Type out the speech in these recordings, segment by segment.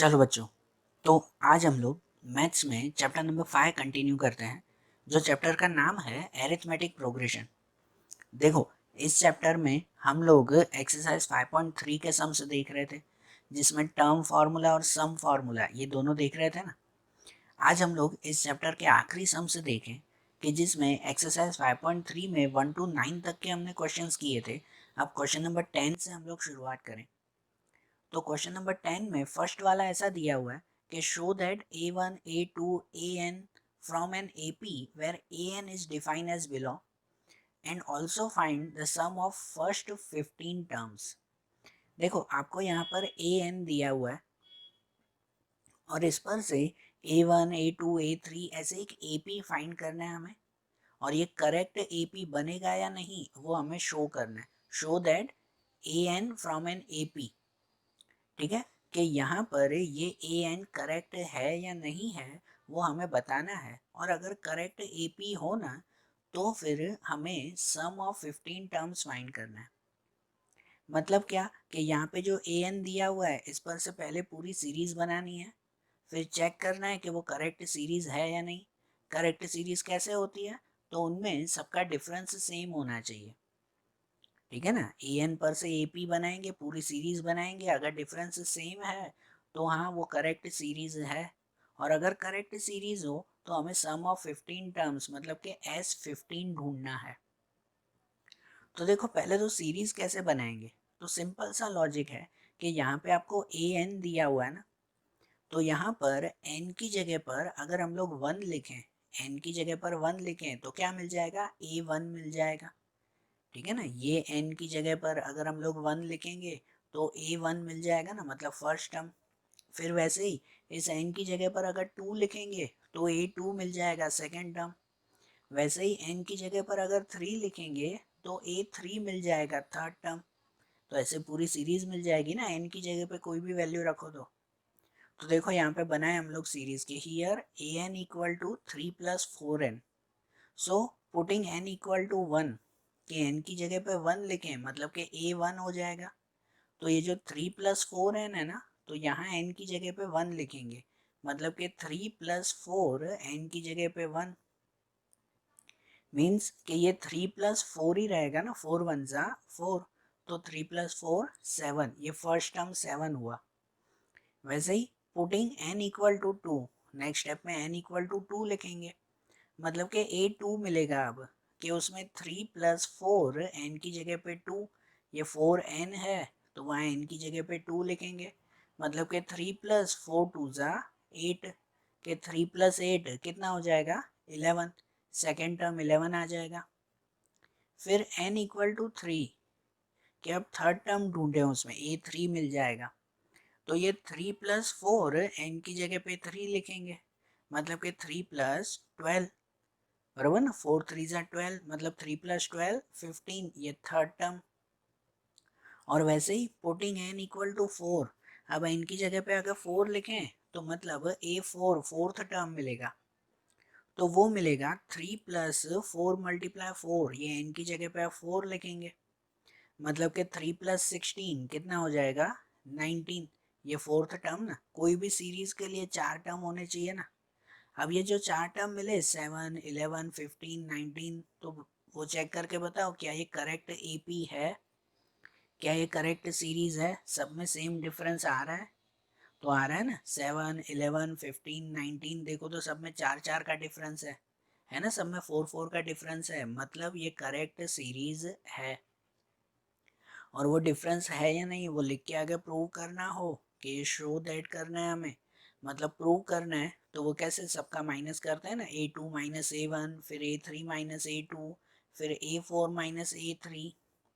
चलो बच्चों, तो आज हम लोग मैथ्स में चैप्टर नंबर 5 कंटिन्यू करते हैं, जो चैप्टर का नाम है एरिथमेटिक प्रोग्रेशन। देखो, इस चैप्टर में हम लोग एक्सरसाइज 5.3 के सम्स देख रहे थे, जिसमें टर्म फार्मूला और सम फार्मूला ये दोनों देख रहे थे ना। आज हम लोग इस चैप्टर के आखिरी सम्स देखें कि जिसमें एक्सरसाइज 5.3 में 1 to 9 तक के हमने क्वेश्चंस किए थे। अब क्वेश्चन नंबर 10 से हम लोग शुरुआत करें। तो क्वेश्चन नंबर 10 में फर्स्ट वाला ऐसा दिया हुआ है कि show that a1 a2 an from an AP where an is defined as below and also find the sum of first 15 terms। देखो, आपको यहाँ पर an दिया हुआ है और इस पर से a1 a2 a3 ऐसे एक AP फाइंड करना है हमें, और ये करेक्ट AP बनेगा या नहीं वो हमें शो करना है। Show that an from an AP, ठीक है, कि यहाँ पर ये ए एन करेक्ट है या नहीं है वो हमें बताना है। और अगर करेक्ट ए पी हो ना, तो फिर हमें सम ऑफ 15 टर्म्स फाइंड करना है। मतलब क्या कि यहाँ पे जो ए एन दिया हुआ है इस पर से पहले पूरी सीरीज बनानी है, फिर चेक करना है कि वो करेक्ट सीरीज है या नहीं। करेक्ट सीरीज कैसे होती है, तो उनमें सबका डिफरेंस सेम होना चाहिए, ठीक है ना। ए एन पर से ए पी बनाएंगे, पूरी सीरीज बनाएंगे, अगर डिफरेंस सेम है तो हाँ वो करेक्ट सीरीज है। और अगर करेक्ट सीरीज हो तो हमें सम ऑफ 15 टर्म्स मतलब कि S15 ढूंढना है। तो देखो, पहले तो सीरीज कैसे बनाएंगे, तो सिंपल सा लॉजिक है कि यहाँ पे आपको ए एन दिया हुआ है ना, तो यहाँ पर एन की जगह पर अगर हम लोग 1 लिखें, एन की जगह पर 1 लिखें तो क्या मिल जाएगा, A1 मिल जाएगा, ठीक है ना। ये n की जगह पर अगर हम लोग 1 लिखेंगे तो a1 मिल जाएगा ना, मतलब फर्स्ट टर्म। फिर वैसे ही इस n की जगह पर अगर 2 लिखेंगे तो a2 मिल जाएगा सेकेंड टर्म। वैसे ही n की जगह पर अगर 3 लिखेंगे तो a3 मिल जाएगा थर्ड टर्म। तो ऐसे पूरी सीरीज मिल जाएगी ना, n की जगह पे कोई भी वैल्यू रखो तो देखो यहाँ पे बनाए हम लोग सीरीज के here a n equal to 3+4n। So putting n equal to 1, कि n की जगह पे 1 लिखें मतलब कि a1 हो जाएगा। तो ये जो 3+4n है ना, तो यहाँ n की जगह पे 1 लिखेंगे मतलब कि 3+4 n की जगह पे 1, मीन्स कि ये 3+4 ही रहेगा ना, 4 1 जा 4, तो 3+4 7, ये फर्स्ट टर्म 7 हुआ। वैसे ही putting n equal to 2, next step में n इक्वल टू 2 लिखेंगे मतलब कि a2 मिलेगा। अब कि उसमें 3+4 n की जगह पे 2, ये 4n है तो वहाँ n की जगह पे 2 लिखेंगे मतलब कि 3+4 2 ज़ा 8, के 3+8 कितना हो जाएगा 11, सेकेंड टर्म 11 आ जाएगा। फिर n इक्वल टू 3, कि अब थर्ड टर्म ढूंढे उसमें a3 मिल जाएगा। तो ये 3+4 n की जगह पे 3 लिखेंगे मतलब कि 3+12, बराबर ना, 4 3 ज़ा 12 मतलब 3+12 15, ये थर्ड टर्म। और वैसे ही पुटिंग n इक्वल टू 4, अब n की जगह पे अगर 4 लिखें तो मतलब a4 फोर्थ टर्म मिलेगा, तो वो मिलेगा 3+4 × 4, ये n की जगह पे आप 4 लिखेंगे मतलब कि 3+16 कितना हो जाएगा 19, ये फोर्थ टर्म ना। कोई भी सीरीज के लिए 4 टर्म होने चाहिए ना। अब ये जो 4 टर्म मिले 7 11 15 19, तो वो चेक करके बताओ क्या ये करेक्ट एपी है, क्या ये करेक्ट सीरीज है, सब में सेम डिफरेंस आ रहा है। तो आ रहा है ना, 7 11 15 19, देखो तो सब में 4 4 का डिफरेंस है ना, सब में 4 4 का डिफरेंस है, मतलब ये करेक्ट सीरीज है। और वो डिफरेंस है या नहीं वो लिख के आगे प्रूव करना हो कि शो दैट करना है हमें, मतलब प्रूव करना है, तो वो कैसे सबका माइनस करते हैं ना, a2 माइनस a1, फिर a3 माइनस a2, फिर a4 माइनस a3,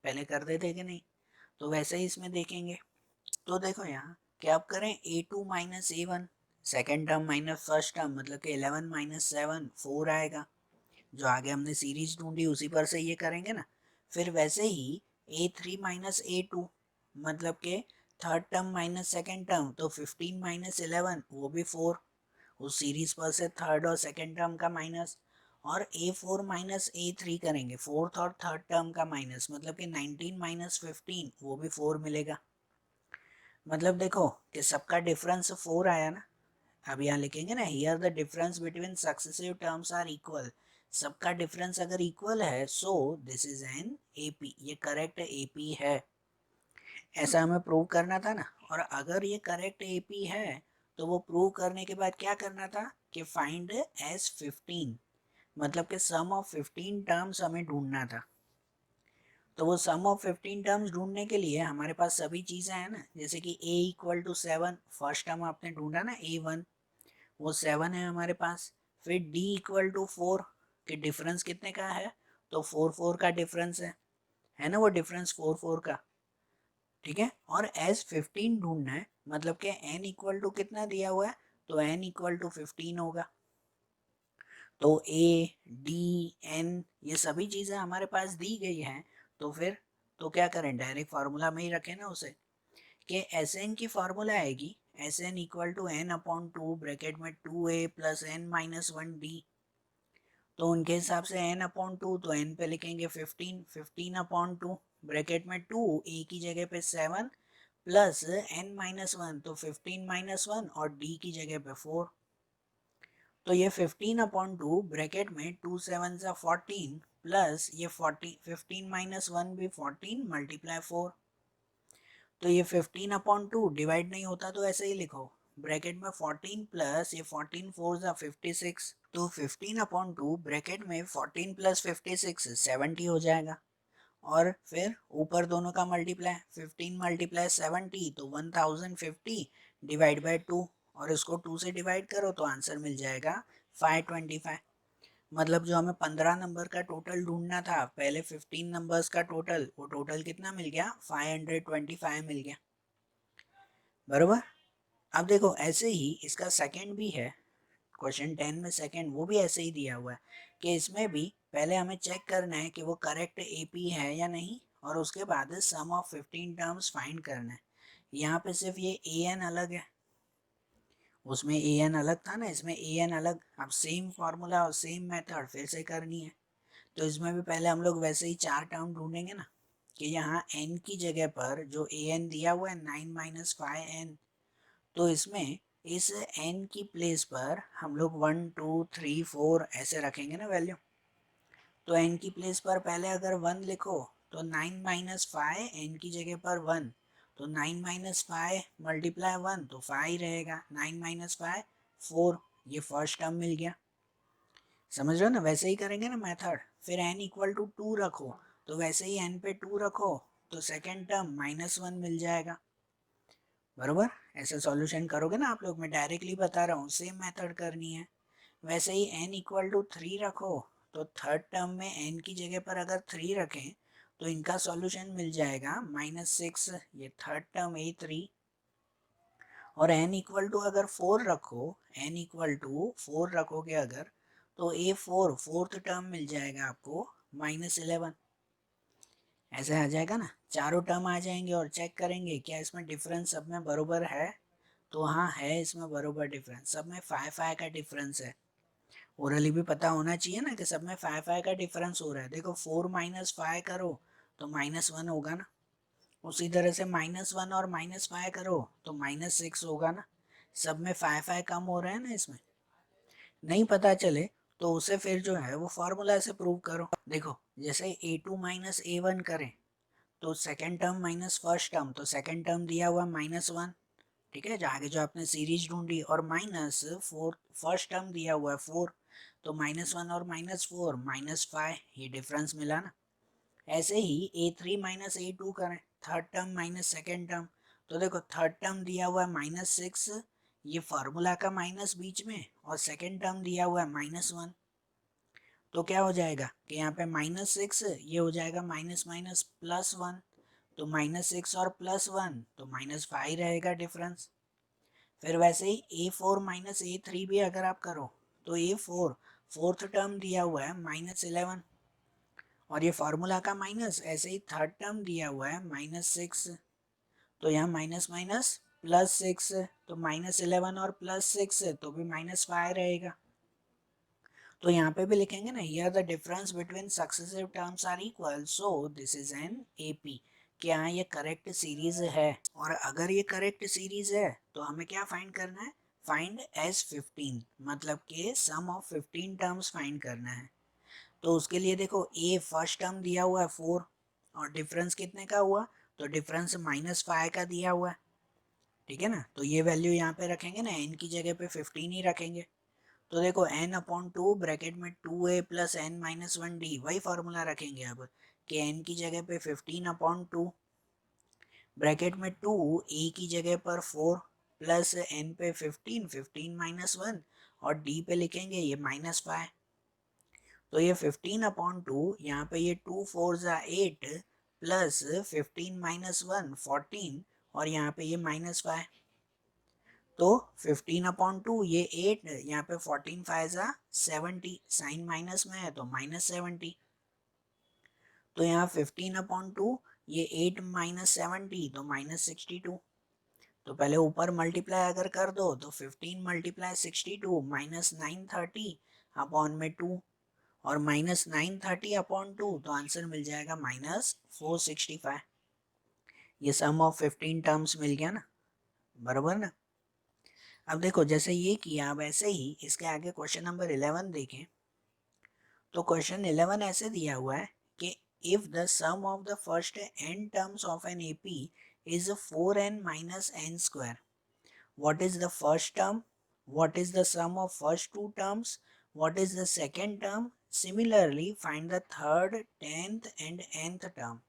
पहले कर देते कि नहीं। तो वैसे ही इसमें देखेंगे। तो देखो यहाँ क्या आप करें, a2 minus a1 second term minus first term मतलब कि 11 माइनस 7 4 आएगा, जो आगे हमने सीरीज ढूंढी उसी पर से ये करेंगे ना। फिर वैसे ही a3 माइनस a2 मतलब के third term minus second term, तो 15 माइनस 11 वो भी 4, उस सीरीज पर से थर्ड और सेकेंड टर्म का माइनस। और a4 माइनस a3 करेंगे फोर्थ और थर्ड टर्म का माइनस मतलब कि 19 माइनस 15 वो भी 4 मिलेगा। मतलब देखो कि सबका डिफरेंस 4 आया ना। अब यहाँ लिखेंगे ना, here the difference between successive terms are equal. सबका डिफरेंस अगर इक्वल है so this is an AP, ये करेक्ट एपी है। ऐसा हमें प्रूव करना था ना। और अगर ये करेक्ट एपी है तो वो प्रूव करने के बाद क्या करना था कि फाइंड एस 15, मतलब कि सम ऑफ 15 टर्म्स हमें ढूंढना था। तो वो सम ऑफ 15 टर्म्स ढूंढने के लिए हमारे पास सभी चीज़ें हैं ना, जैसे कि a equal to 7, first term आपने ढूंढा ना a1, वो 7 है हमारे पास। फिर d इक्वल टू 4, कि डिफरेंस कितने का है, तो 4 4 का डिफरेंस है ना वो डिफरेंस 4 4 का। ठीक है, और एस 15 ढूंढना है, मतलब कि n इक्वल टू कितना दिया हुआ है, तो n इक्वल टू 15 होगा। तो ए डी एन ये सभी चीज़ें हमारे पास दी गई हैं। तो फिर तो क्या करें, डायरेक्ट फार्मूला में ही रखें ना उसे, कि एस एन की फार्मूला आएगी S n equal to n upon two, bracket में 2a plus n minus 1d। तो उनके हिसाब से n अपॉन टू, तो n पे लिखेंगे 15, 15 अपॉन टू, ब्रैकेट में 2 a की जगह पे 7 प्लस n माइनस 1, तो 15 माइनस 1 और d की जगह पे 4। तो ये 15 अपॉन टू, ब्रैकेट में 2 7 सा 14 प्लस ये 40, 15 माइनस 1 भी 14 मल्टीप्लाई 4। तो ये 15 अपॉन टू डिवाइड नहीं होता तो ऐसे ही लिखो, ब्रैकेट में 14 प्लस ये 14 4 सा 56। तो 15 अपॉन टू ब्रैकेट में 14 प्लस 56 70 हो जाएगा। और फिर ऊपर दोनों का मल्टीप्लाई, 15 मल्टीप्लाई 70 तो 1050 डिवाइड बाई 2, और इसको 2 से डिवाइड करो तो आंसर मिल जाएगा 525। मतलब जो हमें 15 नंबर का टोटल ढूंढना था, पहले 15 नंबर्स का टोटल, वो टोटल कितना मिल गया, 525 मिल गया। बरोबर। अब देखो ऐसे ही इसका सेकंड भी है, क्वेश्चन 10 में सेकंड वो भी ऐसे ही दिया हुआ है कि इसमें भी पहले हमें चेक करना है कि वो करेक्ट एपी है या नहीं, और उसके बाद सम ऑफ 15 टर्म्स फाइंड करना है। यहाँ पे सिर्फ ये ए एन अलग है, उसमें ए एन अलग था ना, इसमें ए एन अलग। अब सेम फार्मूला और सेम मेथड फिर से करनी है। तो इसमें भी पहले हम लोग वैसे ही 4 टर्म ढूंढेंगे ना, कि यहाँ n की जगह पर जो ए एन दिया हुआ है 9 माइनस 5n, तो इसमें इस n की प्लेस पर हम लोग 1 2 3 4 ऐसे रखेंगे ना वैल्यू। तो n की प्लेस पर पहले अगर 1 लिखो तो 9 माइनस 5 n की जगह पर 1, तो 9 माइनस 5 मल्टीप्लाई 1 तो 5 रहेगा, 9 माइनस 5 4, ये फर्स्ट टर्म मिल गया। समझ रहे हो ना, वैसे ही करेंगे ना मेथड। फिर n इक्वल टू 2 रखो, तो वैसे ही n पे 2 रखो, तो सेकेंड टर्म माइनस 1 मिल जाएगा। बरोबर, ऐसे सॉल्यूशन करोगे ना आप लोग, मैं डायरेक्टली बता रहा हूँ, सेम मेथड करनी है। वैसे ही n इक्वल टू 3 रखो, तो थर्ड टर्म में n की जगह पर अगर 3 रखें तो इनका सॉल्यूशन मिल जाएगा -6, ये थर्ड टर्म a3। और n इक्वल टू अगर 4 रखो, n इक्वल टू 4 रखोगे अगर, तो a4 फोर्थ टर्म मिल जाएगा आपको -11। ऐसे आ जाएगा ना, चारों टर्म आ जाएंगे और चेक करेंगे क्या इसमें डिफरेंस सब में बरोबर है। तो हाँ है, इसमें बरोबर डिफरेंस, सब में 5 5 का डिफरेंस है। ओरली भी पता होना चाहिए ना कि सब में 5 5 का डिफरेंस हो रहा है। देखो 4 माइनस 5 करो तो -1 होगा ना, उसी तरह से -1 और -5 करो तो -6 होगा ना। सब में 5 5 कम हो रहे हैं ना इसमें। नहीं पता चले तो उसे फिर जो है वो फार्मूला से प्रूव करो। देखो जैसे a2 माइनस a1 करें, तो second term minus first term, तो सेकेंड टर्म दिया हुआ -1, ठीक है, आगे जो आपने सीरीज ढूंढी, और -4 फर्स्ट टर्म दिया हुआ है 4, तो -1 और -4 -5, ये डिफरेंस मिला ना। ऐसे ही a3 माइनस a2 करें, third term minus second term, तो देखो थर्ड टर्म दिया हुआ है -6, ये फार्मूला का माइनस बीच में, और सेकेंड टर्म दिया हुआ है -1, तो क्या हो जाएगा कि यहाँ पे -6 ये हो जाएगा माइनस माइनस +1, तो -6 और +1 तो -5 रहेगा डिफरेंस। फिर वैसे ही a4 माइनस a3 भी अगर आप करो, तो a4 फोर्थ टर्म दिया हुआ है -11, और ये फार्मूला का माइनस, ऐसे ही थर्ड टर्म दिया हुआ है -6, तो यहाँ माइनस माइनस +6, तो -11 और +6 तो भी -5 रहेगा। तो यहाँ पे भी लिखेंगे ना, here the difference between successive terms are equal, so this is an AP, क्या ये करेक्ट सीरीज है, और अगर ये करेक्ट सीरीज है तो हमें क्या फाइंड करना है, फाइंड S15, मतलब कि सम ऑफ 15 टर्म्स फाइंड करना है। तो उसके लिए देखो ए फर्स्ट टर्म दिया हुआ है 4, और डिफरेंस कितने का हुआ, तो डिफरेंस -5 का दिया हुआ है, ठीक है ना। तो ये वैल्यू यहाँ पे रखेंगे ना, n की जगह पे 15 ही रखेंगे। तो देखो n/2 ब्रैकेट में 2a प्लस n-1d, वही फार्मूला रखेंगे अब कि n की जगह पे 15/2 ब्रैकेट में 2 a की जगह पर 4 प्लस n पे 15, 15 - 1, और d पे लिखेंगे ये -5। तो ये 15/2, यहाँ पे ये 2 4 ज़ा 8 प्लस 15 - 1 14, और यहाँ पे ये -5। तो 15/2 ये 8, यहाँ पे 14 5 ज़ा 70, साइन माइनस में है तो -70। तो यहाँ 15/2 ये 8 - 70 तो -62। तो पहले ऊपर मल्टीप्लाई अगर कर दो तो 15 × 62 -930 अपॉन में 2, और -930/2, तो आंसर मिल जाएगा -465। ये सम ऑफ 15 टर्म्स मिल गया ना, बराबर ना। अब देखो जैसे ये किया, अब ऐसे ही इसके आगे क्वेश्चन नंबर 11 देखें। तो क्वेश्चन 11 ऐसे दिया हुआ है कि if the sum of the first n terms of an AP is 4n - n square, what is the first term, what is the sum of first two terms, what is the second term, similarly find the third, 10th and nth term।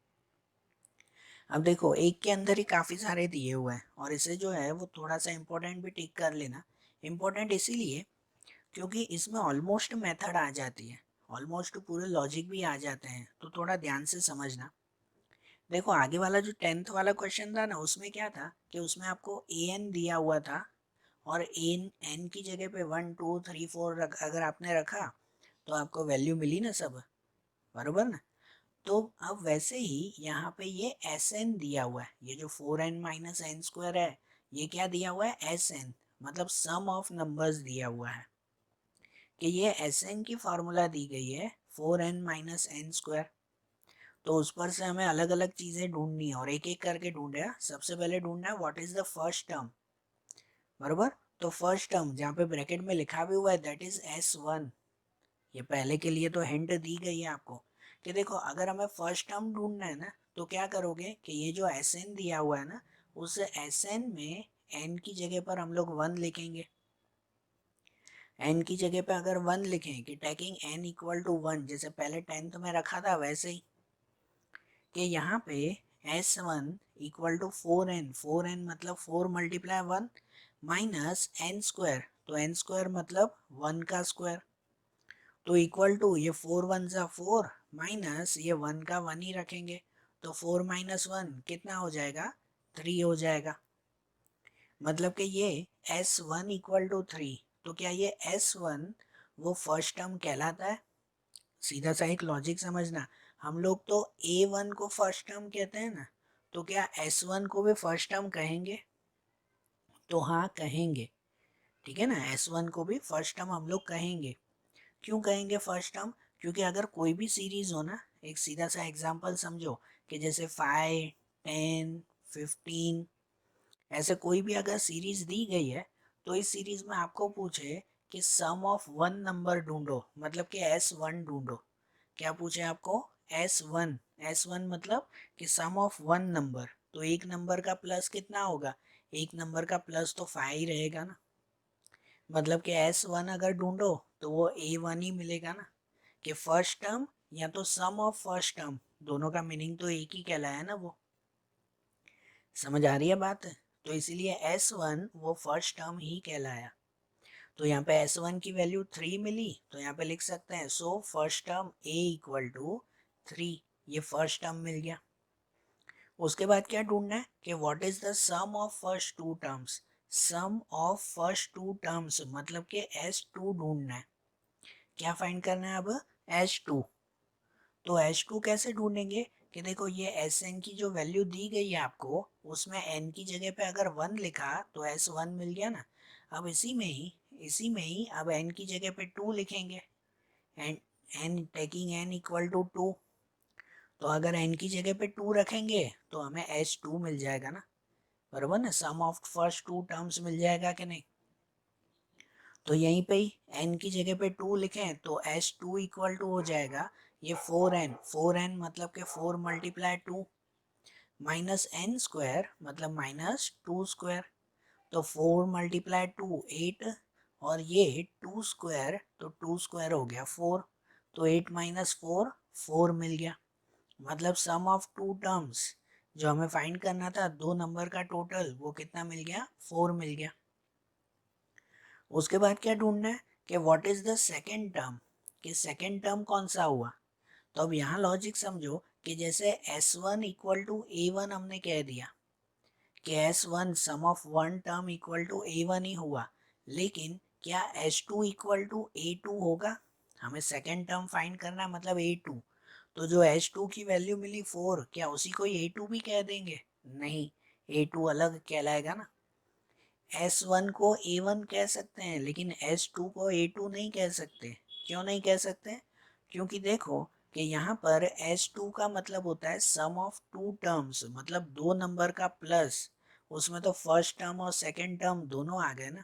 अब देखो एक के अंदर ही काफ़ी सारे दिए हुए हैं, और इसे जो है वो थोड़ा सा इम्पोर्टेंट भी टिक कर लेना। इम्पोर्टेंट इसीलिए क्योंकि इसमें ऑलमोस्ट मेथड आ जाती है, ऑलमोस्ट पूरे लॉजिक भी आ जाते हैं, तो थोड़ा ध्यान से समझना। देखो आगे वाला जो 10th वाला क्वेश्चन था ना, उसमें क्या था कि उसमें आपको an दिया हुआ था, और n की जगह पे 1 2 3 4 अगर आपने रखा तो आपको वैल्यू मिली ना सब, बरोबर ना। तो अब वैसे ही यहाँ पे ये Sn दिया हुआ है, ये जो 4n - n स्क्वायर है, ये क्या दिया हुआ है, Sn, मतलब सम ऑफ नंबर्स दिया हुआ है, कि ये Sn की फार्मूला दी गई है 4n - n स्क्वायर। तो उस पर से हमें अलग अलग चीज़ें ढूंढनी है, और एक एक करके ढूंढे। सबसे पहले ढूंढना है what is the first term, बरोबर। तो फर्स्ट टर्म जहाँ पे ब्रैकेट में लिखा भी हुआ है दैट इज S1, ये पहले के लिए तो हिंट दी गई है आपको कि देखो अगर हमें फर्स्ट टर्म ढूंढना है ना, तो क्या करोगे कि ये जो Sn दिया हुआ है ना, उस Sn में n की जगह पर हम लोग 1 लिखेंगे। n की जगह पे अगर 1 लिखें कि टेकिंग n = 1, जैसे पहले 10th में रखा था वैसे ही, कि यहाँ पे S1 = 4n, 4n मतलब 4 × 1 माइनस n स्क्वायर, तो n स्क्वायर मतलब 1 का स्क्वायर, तो इक्वल टू ये 4 1 ज़ा 4 माइनस ये 1 का 1 ही रखेंगे, तो 4 - 1 कितना हो जाएगा, 3 हो जाएगा। मतलब कि ये S1 = 3, तो क्या ये S1 वो फर्स्ट टर्म कहलाता है। सीधा सा एक लॉजिक समझना, हम लोग तो A1 को फर्स्ट टर्म कहते हैं ना, तो क्या S1 को भी फर्स्ट टर्म कहेंगे, तो हाँ कहेंगे, ठीक है ना। S1 को भी फर्स्ट टर्म हम लोग कहेंगे। क्यों कहेंगे फर्स्ट टर्म, क्योंकि अगर कोई भी सीरीज हो ना, एक सीधा सा एग्जांपल समझो कि जैसे 5 10 15, ऐसे कोई भी अगर सीरीज दी गई है, तो इस सीरीज में आपको पूछे कि सम ऑफ वन नंबर ढूंढो, मतलब कि S1 ढूंढो। क्या पूछे आपको, S1, S1 मतलब कि सम ऑफ वन नंबर, तो एक नंबर का प्लस कितना होगा, एक नंबर का प्लस तो 5 ही रहेगा ना। मतलब कि S1 अगर ढूंढो तो वो A1 ही मिलेगा ना, कि फर्स्ट टर्म या तो सम ऑफ फर्स्ट टर्म, दोनों का मीनिंग तो एक ही कहलाया ना वो। समझ आ रही है बात, तो इसीलिए S1 वो फर्स्ट टर्म ही कहलाया। तो यहाँ पे S1 की वैल्यू 3 मिली, तो यहाँ पे लिख सकते हैं सो फर्स्ट टर्म A = 3, ये फर्स्ट टर्म मिल गया। उसके बाद क्या ढूंढना है कि what is the sum of first two terms, sum of first two terms मतलब कि S2 ढूंढना है। क्या फाइंड करना है अब, H2। तो H2 कैसे ढूंढेंगे कि देखो ये Sn की जो वैल्यू दी गई है आपको, उसमें n की जगह पे अगर 1 लिखा तो S1 मिल गया ना। अब इसी में ही अब n की जगह पे 2 लिखेंगे, एंड n टेकिंग n = 2, तो अगर n की जगह पे 2 रखेंगे तो हमें h2 मिल जाएगा ना, बराबर ना, सम ऑफ फर्स्ट टू टर्म्स मिल जाएगा कि नहीं। तो यहीं पे ही n की जगह पे 2 लिखें तो h2 इक्वल टू हो जाएगा ये 4n मतलब के 4 मल्टीप्लाई 2 माइनस n स्क्वायर मतलब माइनस 2 स्क्वायर। तो 4 मल्टीप्लाई 2 8 और ये 2 स्क्वायर तो 2 स्क्वायर हो गया 4। तो 8 माइनस 4 4 मिल गया। मतलब सम ऑफ टू टर्म्स जो हमें फाइंड करना था, दो नंबर का टोटल, वो कितना मिल गया, 4 मिल गया। उसके बाद क्या ढूंढना है कि what is the second term, कि सेकेंड टर्म कौन सा हुआ। तो अब यहाँ लॉजिक समझो कि जैसे S1 इक्वल टू A1 हमने कह दिया कि S1 sum of one term equal to A1 ही हुआ, लेकिन क्या S2 इक्वल टू A2 होगा। हमें सेकेंड टर्म फाइंड करना है, मतलब A2। तो जो H2 की वैल्यू मिली 4, क्या उसी को A2 भी कह देंगे, नहीं, A2 अलग कहलाएगा ना। S1 को A1 कह सकते हैं लेकिन S2 को A2 नहीं कह सकते। क्यों नहीं कह सकते, क्योंकि देखो कि यहाँ पर S2 का मतलब होता है सम ऑफ टू टर्म्स, मतलब दो नंबर का प्लस, उसमें तो फर्स्ट टर्म और सेकंड टर्म दोनों आ गए ना।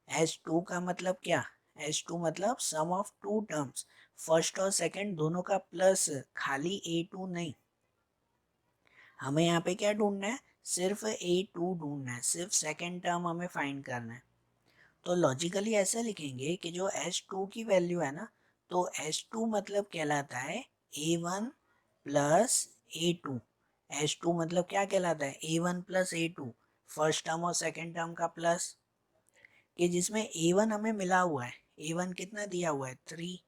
S2 का मतलब क्या, S2 मतलब सम ऑफ टू टर्म्स, फर्स्ट और सेकंड दोनों का प्लस, खाली A2 नहीं। हमें यहाँ पे क्या ढूंढना है, सिर्फ A2 ढूंढना है, सिर्फ सेकंड टर्म हमें फाइंड करना है। तो लॉजिकली ऐसे लिखेंगे कि जो H2 की वैल्यू है ना, तो H2 मतलब कहलाता है A1 प्लस A2। H2 मतलब क्या कहलाता है, A1 plus A2, first term और सेकंड टर्म का प्लस, कि जिसमें A1 हमें मिला हुआ है। A1 कितना दिया हुआ है, 3।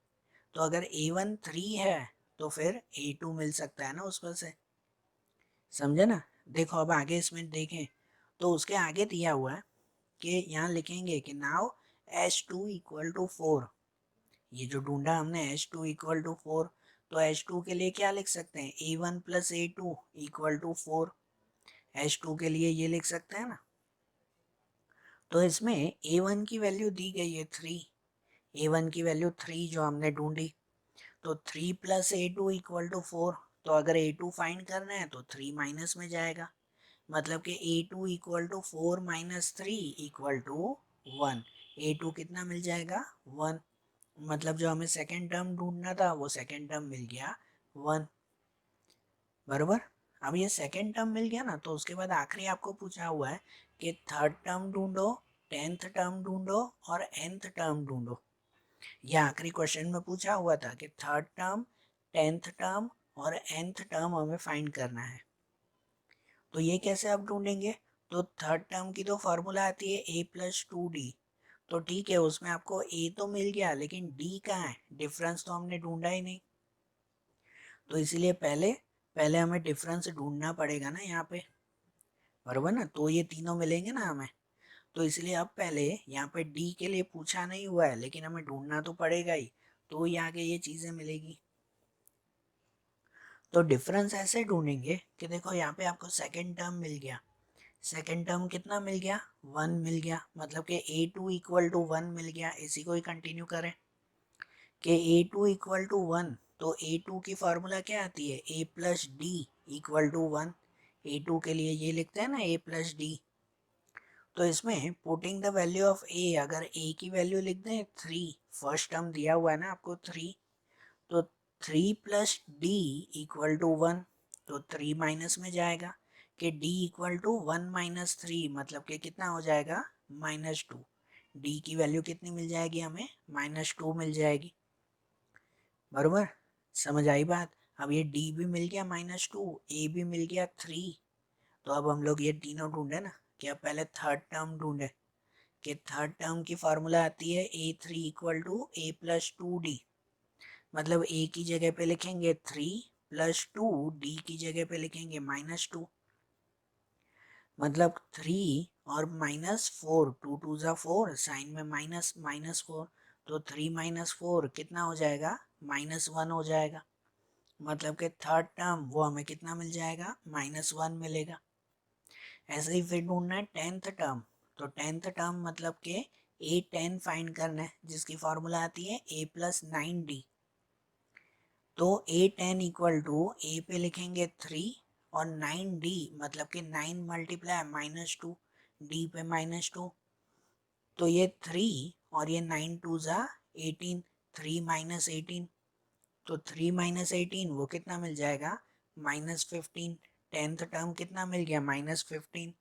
तो अगर A1 3 है तो फिर A2 मिल सकता है ना उस पर से, समझे ना। देखो अब आगे इसमें देखें तो उसके आगे दिया हुआ है कि यहाँ लिखेंगे कि नाउ H2 इक्वल टू 4। ये जो ढूंढा हमने H2 इक्वल टू 4, तो H2 के लिए क्या लिख सकते हैं, A1 plus A2 equal to 4। H2 के लिए ये लिख सकते हैं ना। तो इसमें A1 की वैल्यू दी गई है 3, A1 की वैल्यू 3 जो हमने ढूंढी। तो 3 प्लस A2 इक्वल टू 4। तो अगर A2 फाइंड करना है तो 3 माइनस में जाएगा, मतलब कि A2 equal to 4 minus 3 equal to 1। A2 कितना मिल जाएगा, 1। मतलब जो हमें सेकेंड टर्म ढूंढना था वो सेकेंड टर्म मिल गया 1, बराबर। अब ये सेकेंड टर्म मिल गया ना, तो उसके बाद आखिरी आपको पूछा हुआ है कि थर्ड टर्म ढूंढो, टेंथ टर्म ढूंढो और nth टर्म ढूंढो। ये आखिरी क्वेश्चन में पूछा हुआ था कि थर्ड टर्म, टेंथ टर्म और nth टर्म हमें फाइंड करना है। तो ये कैसे आप ढूंढेंगे, तो थर्ड टर्म की तो फॉर्मूला आती है a प्लस 2d। तो ठीक है, उसमें आपको a तो मिल गया लेकिन d कहाँ है, डिफरेंस तो हमने ढूंढा ही नहीं। तो इसीलिए पहले पहले हमें डिफरेंस ढूंढना पड़ेगा ना यहाँ पे, बराबर ना। तो ये तीनों मिलेंगे ना हमें, तो इसलिए अब पहले यहाँ पे डी के लिए पूछा नहीं हुआ है लेकिन हमें ढूंढना तो पड़ेगा ही, तो ही आगे ये चीज़ें मिलेगी। तो डिफरेंस ऐसे ढूंढेंगे कि देखो यहाँ पे आपको सेकेंड टर्म मिल गया, सेकेंड टर्म कितना मिल गया, 1 मिल गया, मतलब कि A2 इक्वल टू 1 मिल गया। इसी को ही कंटिन्यू करें कि A2 इक्वल टू 1, तो A2 की फार्मूला क्या आती है, A plus d equal to 1। A2 के लिए ये लिखते हैं ना, A प्लस डी। तो इसमें putting the value of A, अगर A की वैल्यू लिख दें 3, फर्स्ट टर्म दिया हुआ है ना आपको 3, तो 3 प्लस डी इक्वल टू 1। तो 3 माइनस में जाएगा कि d इक्वल टू 1 माइनस 3, मतलब कि कितना हो जाएगा, -2। d की वैल्यू कितनी मिल जाएगी हमें, -2 मिल जाएगी, बरोबर। समझ आई बात। अब ये d भी मिल गया -2, a भी मिल गया 3। तो अब हम लोग ये तीनों ढूंढे ना, कि अब पहले थर्ड टर्म ढूंढे, कि थर्ड टर्म की फार्मूला आती है A3 equal to a plus 2d। मतलब a की जगह पे लिखेंगे 3 प्लस 2, d की जगह पे लिखेंगे -2। मतलब 3 और -4, 2 टू ज़ा 4, साइन में माइनस -4, तो 3 माइनस 4 कितना हो जाएगा, -1 हो जाएगा। मतलब कि थर्ड टर्म वो हमें कितना मिल जाएगा, -1 मिलेगा। ऐसे ही फिर ढूंढना है टेंथ टर्म। तो टेंथ टर्म मतलब कि A10 फाइंड करना है, जिसकी फार्मूला आती है A प्लस 9d। तो A10 इक्वल टू ए पे लिखेंगे 3 और 9D मतलब कि 9 मल्टीप्लाई -2 D पे -2, तो ये 3 और ये 9 टू ज़ा 18, 3 माइनस 18, तो 3 माइनस 18 वो कितना मिल जाएगा -15। टेंथ टर्म कितना मिल गया -15।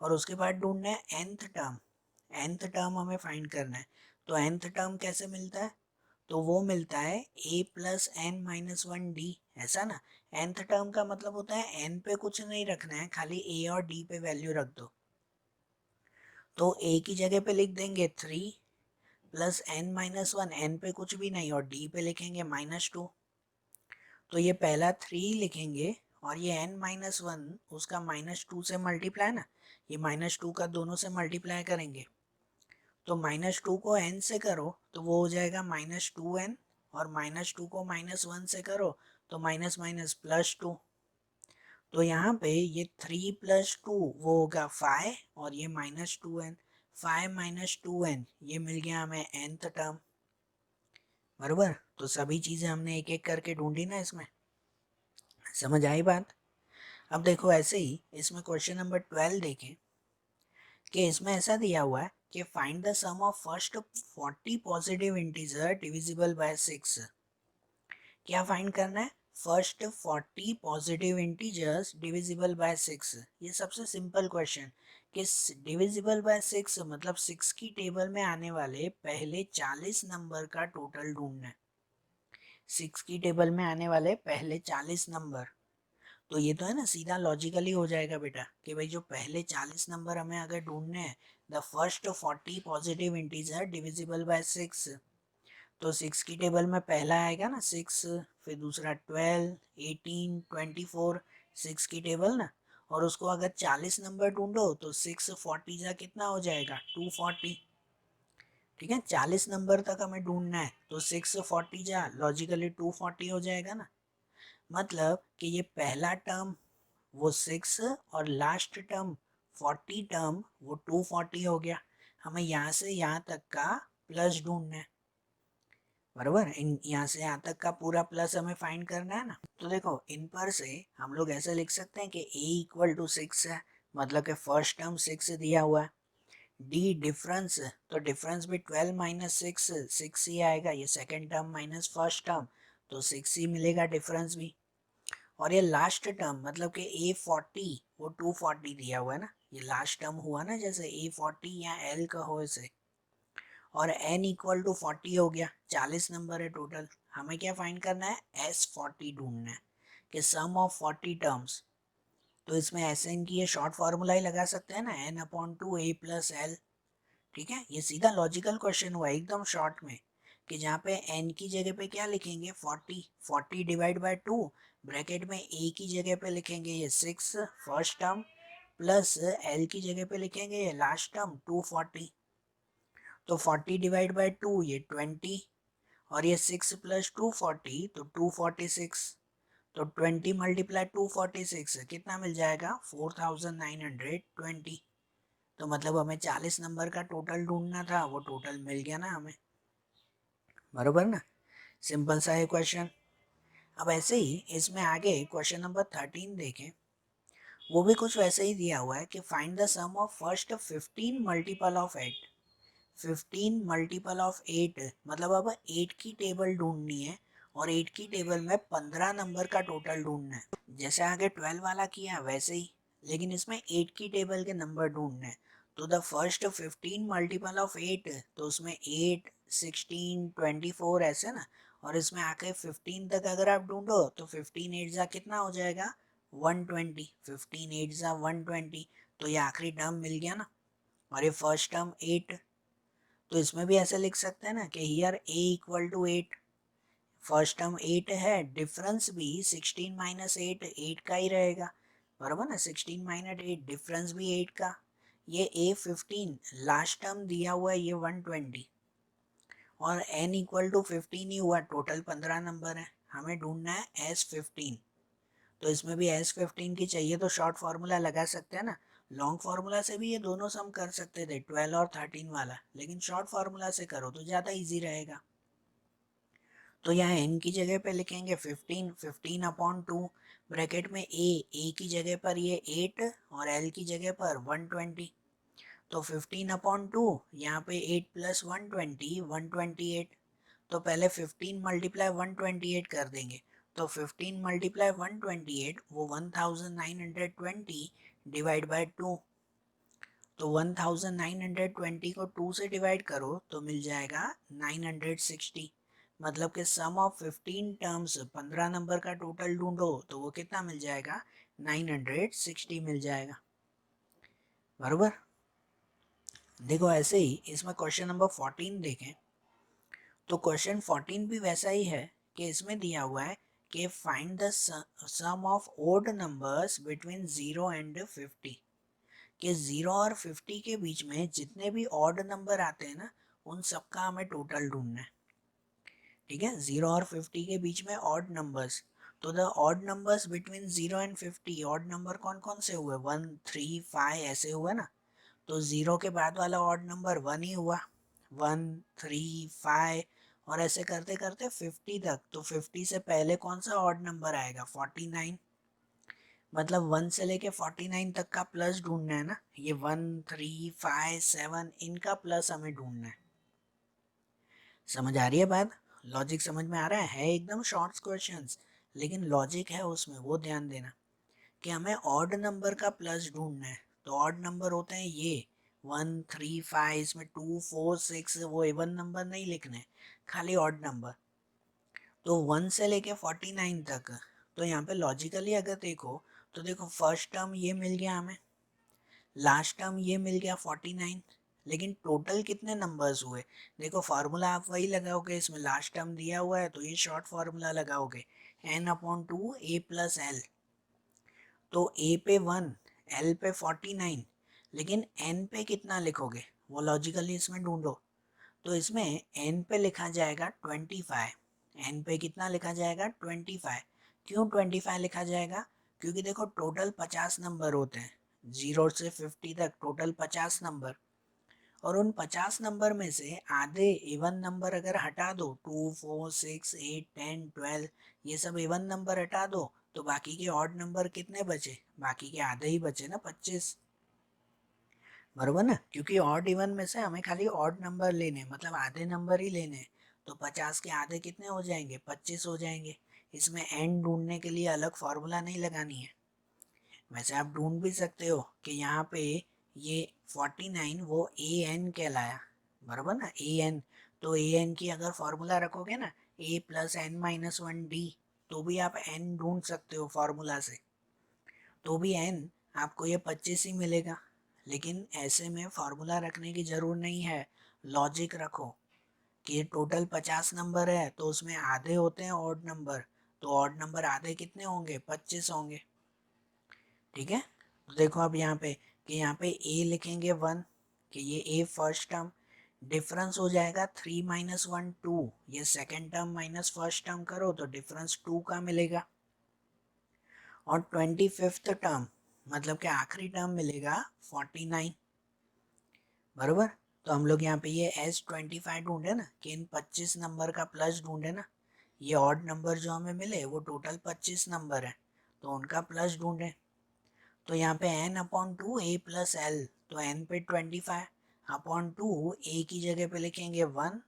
और उसके बाद ढूंढना है nth टर्म, nth टर्म हमें फाइंड करना है। तो nth टर्म कैसे मिलता है, तो वो मिलता है a plus n minus 1D, ऐसा ना। nth टर्म का मतलब होता है n पे कुछ नहीं रखना है, खाली a और d पे वैल्यू रख दो। तो a की जगह पे लिख देंगे 3 प्लस एन माइनस 1, एन पे कुछ भी नहीं, और d पे लिखेंगे -2। तो ये पहला 3 लिखेंगे और ये n माइनस 1 उसका -2 से मल्टीप्लाई ना, ये -2 का दोनों से मल्टीप्लाई करेंगे। तो -2 को n से करो तो वो हो जाएगा -2n, और -2 को -1 से करो तो माइनस माइनस प्लस 2। तो यहाँ पे ये 3 प्लस 2 वो होगा 5, और ये -2n, 5 माइनस 2n, ये मिल गया हमें nth टर्म। बराबर, तो सभी चीज़ें हमने एक एक करके ढूंढी ना इसमें। समझ आई बात। अब देखो ऐसे ही इसमें क्वेश्चन नंबर 12 देखें कि इसमें ऐसा दिया हुआ है कि find the sum of first 40 positive integer divisible by 6। क्या फाइंड करना है, first 40 positive integers divisible by 6। ये सबसे सिंपल क्वेश्चन कि डिविजिबल बाय 6 मतलब 6 की टेबल में आने वाले पहले 40 नंबर का टोटल ढूंढना है। 6 की टेबल में आने वाले पहले 40 नंबर, तो ये तो है ना, सीधा लॉजिकली हो जाएगा बेटा कि भाई जो पहले 40 नंबर हमें अगर ढूंढने हैं, the first 40 positive integer divisible by 6, तो 6 की टेबल में पहला आएगा ना 6, फिर दूसरा 12, 18, 24, 6 की टेबल ना। और उसको अगर 40 नंबर ढूंढो तो 640 जा कितना हो जाएगा 240। ठीक है, 40 नंबर तक हमें ढूंढना है, तो 640 जा लॉजिकली 240 हो जाएगा ना। मतलब कि ये पहला टर्म वो 6 और लास्ट टर्म 40 टर्म वो 240 हो गया। हमें यहाँ से यहाँ तक का प्लस ढूंढना है। बराबर, इन यहाँ से यहाँ तक का पूरा प्लस हमें फाइंड करना है ना। तो देखो इन पर से हम लोग ऐसे लिख सकते हैं कि a इक्वल टू 6 है, मतलब कि फर्स्ट टर्म 6 दिया हुआ है। d डिफरेंस, तो डिफरेंस भी 12 माइनस 6, 6 ही आएगा, ये second term minus first term, तो 6 ही मिलेगा डिफरेंस भी। और ये लास्ट टर्म मतलब कि A40 वो 240 दिया हुआ है ना, ये लास्ट टर्म हुआ ना, जैसे A40 या L का हो इसे। और n इक्वल टू 40 हो गया, 40 नंबर है टोटल। हमें क्या फाइंड करना है, S40 ढूंढना है कि सम ऑफ 40 टर्म्स। तो इसमें Sn की ये शॉर्ट फार्मूला ही लगा सकते हैं ना, n/2 a प्लस l। ठीक है, ये सीधा लॉजिकल क्वेश्चन हुआ एकदम शॉर्ट में, कि जहाँ पे n की जगह पे क्या लिखेंगे 40, 40 डिवाइड बाय 2, ब्रैकेट में a की जगह पे लिखेंगे ये 6 फर्स्ट टर्म, प्लस l की जगह पे लिखेंगे ये लास्ट टर्म 240। तो 40 डिवाइड बाय 2 ये 20, और ये 6 प्लस 240 तो 246। तो 20 मल्टीप्लाई 246 कितना मिल जाएगा 4920। तो मतलब हमें 40 नंबर का टोटल ढूंढना था, वो टोटल मिल गया ना हमें। बरोबर ना, सिंपल सा है क्वेश्चन। अब ऐसे ही इसमें आगे क्वेश्चन नंबर 13 देखें, वो भी कुछ वैसे ही दिया हुआ है कि find the sum of first 15 multiple of 8। 15 multiple of 8 मतलब अब 8 की टेबल ढूंढनी है, और 8 की टेबल में 15 नंबर का टोटल ढूंढना है, जैसे आगे 12 वाला किया वैसे ही, लेकिन इसमें 8 की टेबल के नंबर ढूंढने हैं। तो द फर्स्ट 15 मल्टीपल ऑफ 8, तो उसमें 8, 16, 24 ऐसे ना। और इसमें आके 15 तक अगर आप ढूंढो तो 15 8 जा कितना हो जाएगा 120, 15 8 जा 120। तो ये आखिरी टर्म मिल गया ना, और ये फर्स्ट टर्म 8। तो इसमें भी ऐसे लिख सकते हैं ना कि here a equal to 8, first term 8 है, डिफरेंस भी 16 माइनस 8 8 का ही रहेगा। बराबर ना, 16 माइनस 8 डिफरेंस भी 8 का। ये A15 लास्ट टर्म दिया हुआ है ये 120, और n इक्वल टू 15 ही हुआ, टोटल 15 नंबर है, हमें ढूंढना है S15। तो इसमें भी S15 की चाहिए तो शॉर्ट फार्मूला लगा सकते हैं ना। लॉन्ग फार्मूला से भी ये दोनों सम कर सकते थे 12 और 13 वाला, लेकिन शॉर्ट फार्मूला से करो तो ज़्यादा इजी रहेगा। तो यहाँ n की जगह पे लिखेंगे 15, 15/2 ब्रैकेट में a की जगह पर ये 8 और l की जगह पर 120। तो 15/2 यहाँ पे 8 + 120 128। तो पहले 15 मल्टीप्लाई 128 कर देंगे। तो 15 मल्टीप्लाई 128 वो 1920 डिवाइड बाय 2। तो 1920 को 2 से डिवाइड करो तो मिल जाएगा 960। मतलब कि सम ऑफ 15 टर्म्स 15 नंबर का टोटल ढूंढो तो वो कितना मिल जाएगा, 960 मिल जाएगा। बरोबर। देखो ऐसे ही इसमें क्वेश्चन नंबर 14 देखें तो क्वेश्चन 14 भी वैसा ही है कि इसमें दिया हुआ है कि find the sum of odd numbers between 0 and 50। कि 0 और 50 के बीच में जितने भी ऑड नंबर आते हैं ना उन सबका हमें टोटल ढूंढना है। ठीक है, 0 और 50 के बीच में ऑड नंबर्स। तो the odd numbers between 0 and 50, odd number कौन कौन से हुए, 1 3 5 ऐसे हुए ना। तो 0 के बाद वाला ऑड नंबर 1 ही हुआ, 1 3 5 और ऐसे करते करते 50 तक। तो 50 से पहले कौन सा ऑड नंबर आएगा, 49। मतलब 1 से लेके 49 तक का प्लस ढूंढना है ना। ये 1 3 5 7 इनका प्लस हमें ढूंढना है। समझ आ रही है बात, लॉजिक समझ में आ रहा है एकदम शॉर्ट क्वेश्चंस, लेकिन लॉजिक है उसमें, वो ध्यान देना कि हमें ऑड नंबर का प्लस ढूंढना है। तो ऑड नंबर होते हैं ये 1 3 5, इसमें 2 4 6 वो इवन नंबर नहीं लिखने, खाली ऑड नंबर। तो 1 से लेके 49 तक। तो यहाँ पे लॉजिकली अगर देखो तो देखो फर्स्ट टर्म ये मिल गया हमें, लास्ट टर्म ये मिल गया 49, लेकिन टोटल कितने नंबर्स हुए। देखो फार्मूला आप वही लगाओगे, इसमें लास्ट टर्म दिया हुआ है तो ये शॉर्ट फार्मूला लगाओगे n/2 a+l। तो a पे 1, l पे 49, लेकिन n पे कितना लिखोगे वो लॉजिकली इसमें ढूंढो। तो इसमें n पे लिखा जाएगा 25। n पे कितना लिखा जाएगा, 25। क्यों 25 लिखा जाएगा, क्योंकि देखो टोटल 50 नंबर होते हैं, 0 से 50 तक टोटल 50 नंबर। और उन 50 नंबर में से आधे इवन नंबर अगर हटा दो, 2 4 6 8 10 12 ये सब इवन नंबर हटा दो, तो बाकी के ऑड नंबर कितने बचे, बाकी के आधे ही बचे ना, 25। बरोबर ना, क्योंकि ऑड इवन में से हमें खाली ऑड नंबर लेने, मतलब आधे नंबर ही लेने। तो 50 के आधे कितने हो जाएंगे, 25 हो जाएंगे। इसमें एन ढूंढने के लिए अलग फॉर्मूला नहीं लगानी है। वैसे आप ढूंढ भी सकते हो कि यहाँ पे ये 49 वो ए एन कहलाया, बराबर ना, ए एन। तो ए एन की अगर फॉर्मूला रखोगे ना, a+n-1d, तो भी आप n ढूंढ सकते हो फॉर्मूला से, तो भी n आपको ये 25 ही मिलेगा। लेकिन ऐसे में फॉर्मूला रखने की जरूरत नहीं है, लॉजिक रखो कि टोटल 50 नंबर है तो उसमें आधे होते हैं ऑड नंबर। तो ऑड नंबर आधे कितने होंगे, 25 होंगे। ठीक है, तो देखो अब यहाँ पे कि यहाँ पे a लिखेंगे 1, कि ये a फर्स्ट टर्म, डिफरेंस हो जाएगा 3 - 1 2, ये second term minus first term करो तो डिफरेंस 2 का मिलेगा। और 25th टर्म मतलब कि आखिरी टर्म मिलेगा 49। बरोबर। तो हम लोग यहाँ पे ये S25 ढूंढे ना, कि इन 25 नंबर का प्लस ढूंढे ना। ये ऑड नंबर जो हमें मिले वो टोटल 25 नंबर है, तो उनका प्लस ढूंढे। तो यहाँ पे n/2 a+l, तो n पे 25/2 a की जगह पे लिखेंगे 1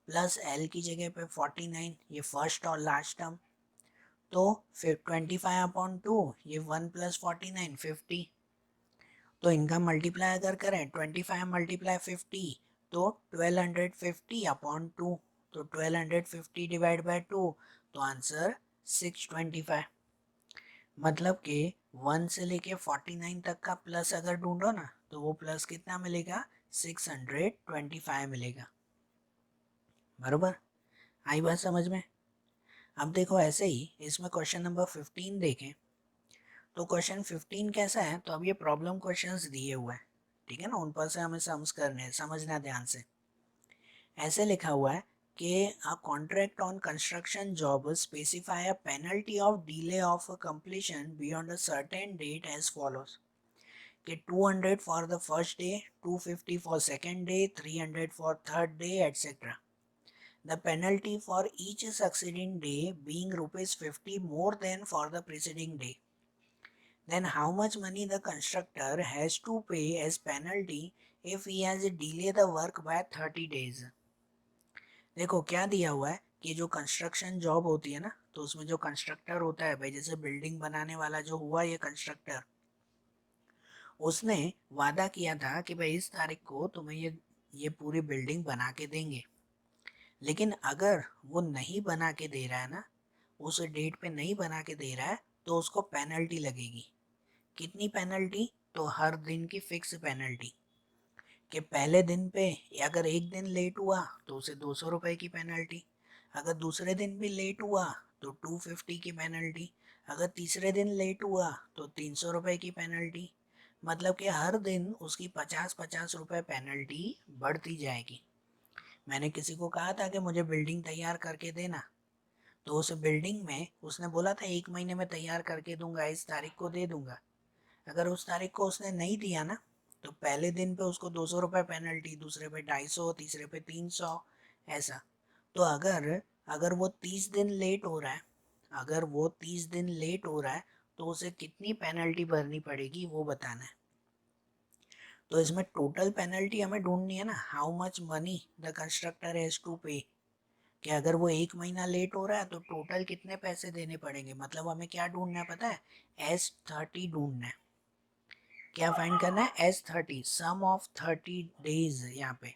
प्लस l की जगह पे 49, ये फर्स्ट और लास्ट टर्म। तो फिर 25/2 ये 1 + 49 50। तो इनका मल्टीप्लाई अगर करें 25 × 50 तो 1250/2। तो 1250 डिवाइड बाय 2, तो आंसर 625। मतलब कि 1 से लेके 49 तक का प्लस अगर ढूंढो ना तो वो प्लस कितना मिलेगा, 625 मिलेगा। बरोबर, आई बात समझ में। अब देखो ऐसे ही इसमें क्वेश्चन नंबर 15 देखें तो क्वेश्चन 15 कैसा है, तो अब ये प्रॉब्लम क्वेश्चंस दिए हुए हैं, ठीक है ना, उन पर से हमें सम्स करने हैं, समझना ध्यान से। ऐसे लिखा हुआ है कि a contract on construction job specify a penalty of delay of completion beyond a certain date as follows, कि 200 for the first day, 250 for second day, 300 for third day etcetera. The penalty for each succeeding day being ₹50 more than for the preceding day, then how much money the constructor has to pay as penalty if he has delayed the work by 30 days. देखो क्या दिया हुआ है कि जो construction job होती है ना, तो उसमें जो कंस्ट्रक्टर होता है भाई, जैसे बिल्डिंग बनाने वाला जो हुआ ये कंस्ट्रक्टर, उसने वादा किया था कि भाई इस तारीख को तुम्हें ये पूरी बिल्डिंग बना के देंगे, लेकिन अगर वो नहीं बना के दे रहा है ना, उस डेट पे नहीं बना के दे रहा है, तो उसको पेनल्टी लगेगी। कितनी पेनल्टी? तो हर दिन की फिक्स पेनल्टी, कि पहले दिन पे अगर एक दिन लेट हुआ तो उसे 200 रुपये की पेनल्टी, अगर दूसरे दिन भी लेट हुआ तो 250 की पेनल्टी, अगर तीसरे दिन लेट हुआ तो 300 रुपये की पेनल्टी। मतलब कि हर दिन उसकी 50-50 रुपये पेनल्टी बढ़ती जाएगी। मैंने किसी को कहा था कि मुझे बिल्डिंग तैयार करके देना, तो उस बिल्डिंग में उसने बोला था 1 महीने में तैयार करके दूंगा, इस तारीख को दे दूंगा। अगर उस तारीख को उसने नहीं दिया ना, तो पहले दिन पे उसको 200 रुपये पेनल्टी, दूसरे पे 250, तीसरे पे 300, ऐसा। तो अगर अगर वो 30 दिन लेट हो रहा है, अगर वो 30 दिन लेट हो रहा है, तो उसे कितनी पेनल्टी भरनी पड़ेगी वो बताना है। तो इसमें टोटल पेनल्टी हमें ढूंढनी है ना, how much money the constructor has to pay, कि अगर वो 1 महीना लेट हो रहा है तो टोटल कितने पैसे देने पड़ेंगे। मतलब हमें क्या ढूंढना है पता है? S30 ढूंढना है। क्या फाइंड करना है? S30, सम ऑफ 30 डेज यहाँ पे।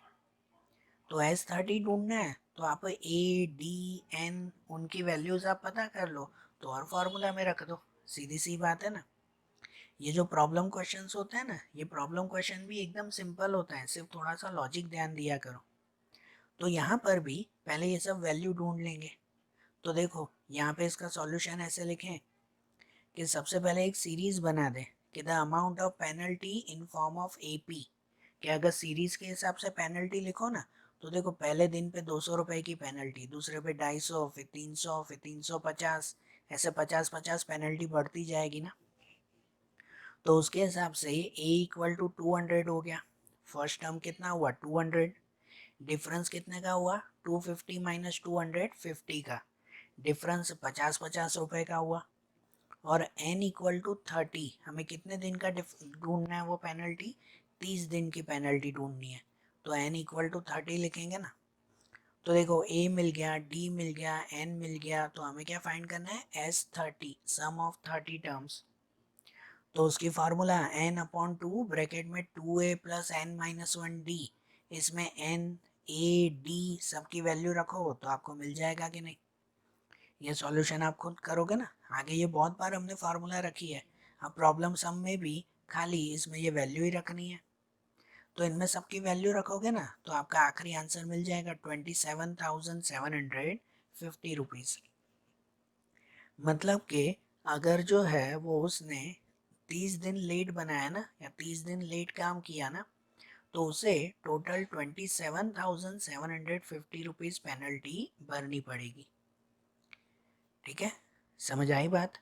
तो S30 ढूंढना है, तो आप A, D, N उनकी वैल्यूज आप पता कर लो, तो और फॉर्मूला में रख दो, सीधी सी बात है ना। ये जो प्रॉब्लम क्वेश्चंस होते हैं ना, ये प्रॉब्लम क्वेश्चन भी एकदम सिंपल होता है, सिर्फ थोड़ा सा लॉजिक ध्यान दिया करो। तो यहाँ पर भी पहले ये सब वैल्यू ढूंढ लेंगे। तो देखो यहाँ पे इसका सॉल्यूशन ऐसे लिखें कि सबसे पहले एक सीरीज बना दें कि the amount of penalty in form of AP, कि अगर सीरीज के हिसाब से पेनल्टी लिखो ना, तो देखो पहले दिन पे 200 रुपये की पेनल्टी, दूसरे पे 250, फिर 300, फिर 350, ऐसे 50-50 पेनल्टी बढ़ती जाएगी ना। तो उसके हिसाब से A = 200 हो गया। फर्स्ट टर्म कितना हुआ? 200। डिफरेंस कितने का हुआ? 250 माइनस 200, 50 का। डिफरेंस 50-50 रुपये का हुआ। और N = 30, हमें कितने दिन का ढूंढना है वो पेनल्टी? 30 दिन की पेनल्टी ढूंढनी है। तो N = 30 लिखेंगे ना। तो देखो A मिल गया, D मिल गया, N मिल गया, तो हमें क्या फाइंड करना है? S30, some of 30 terms. तो उसकी फार्मूला N/2 ब्रैकेट में 2A + N-1D, इसमें N, A, D सबकी वैल्यू रखो तो आपको मिल जाएगा कि नहीं। ये सॉल्यूशन आप खुद करोगे ना, आगे ये बहुत बार हमने फार्मूला रखी है। अब प्रॉब्लम सम में भी खाली इसमें ये वैल्यू ही रखनी है। तो इनमें सबकी वैल्यू रखोगे ना, तो आपका आखिरी आंसर मिल जाएगा 27,750 रुपीज़। मतलब कि अगर जो है वो उसने 30 दिन लेट बनाया ना, या 30 दिन लेट काम किया ना, तो उसे टोटल 27,750 रुपीज़ पेनल्टी भरनी पड़ेगी। ठीक है, समझ आई बात?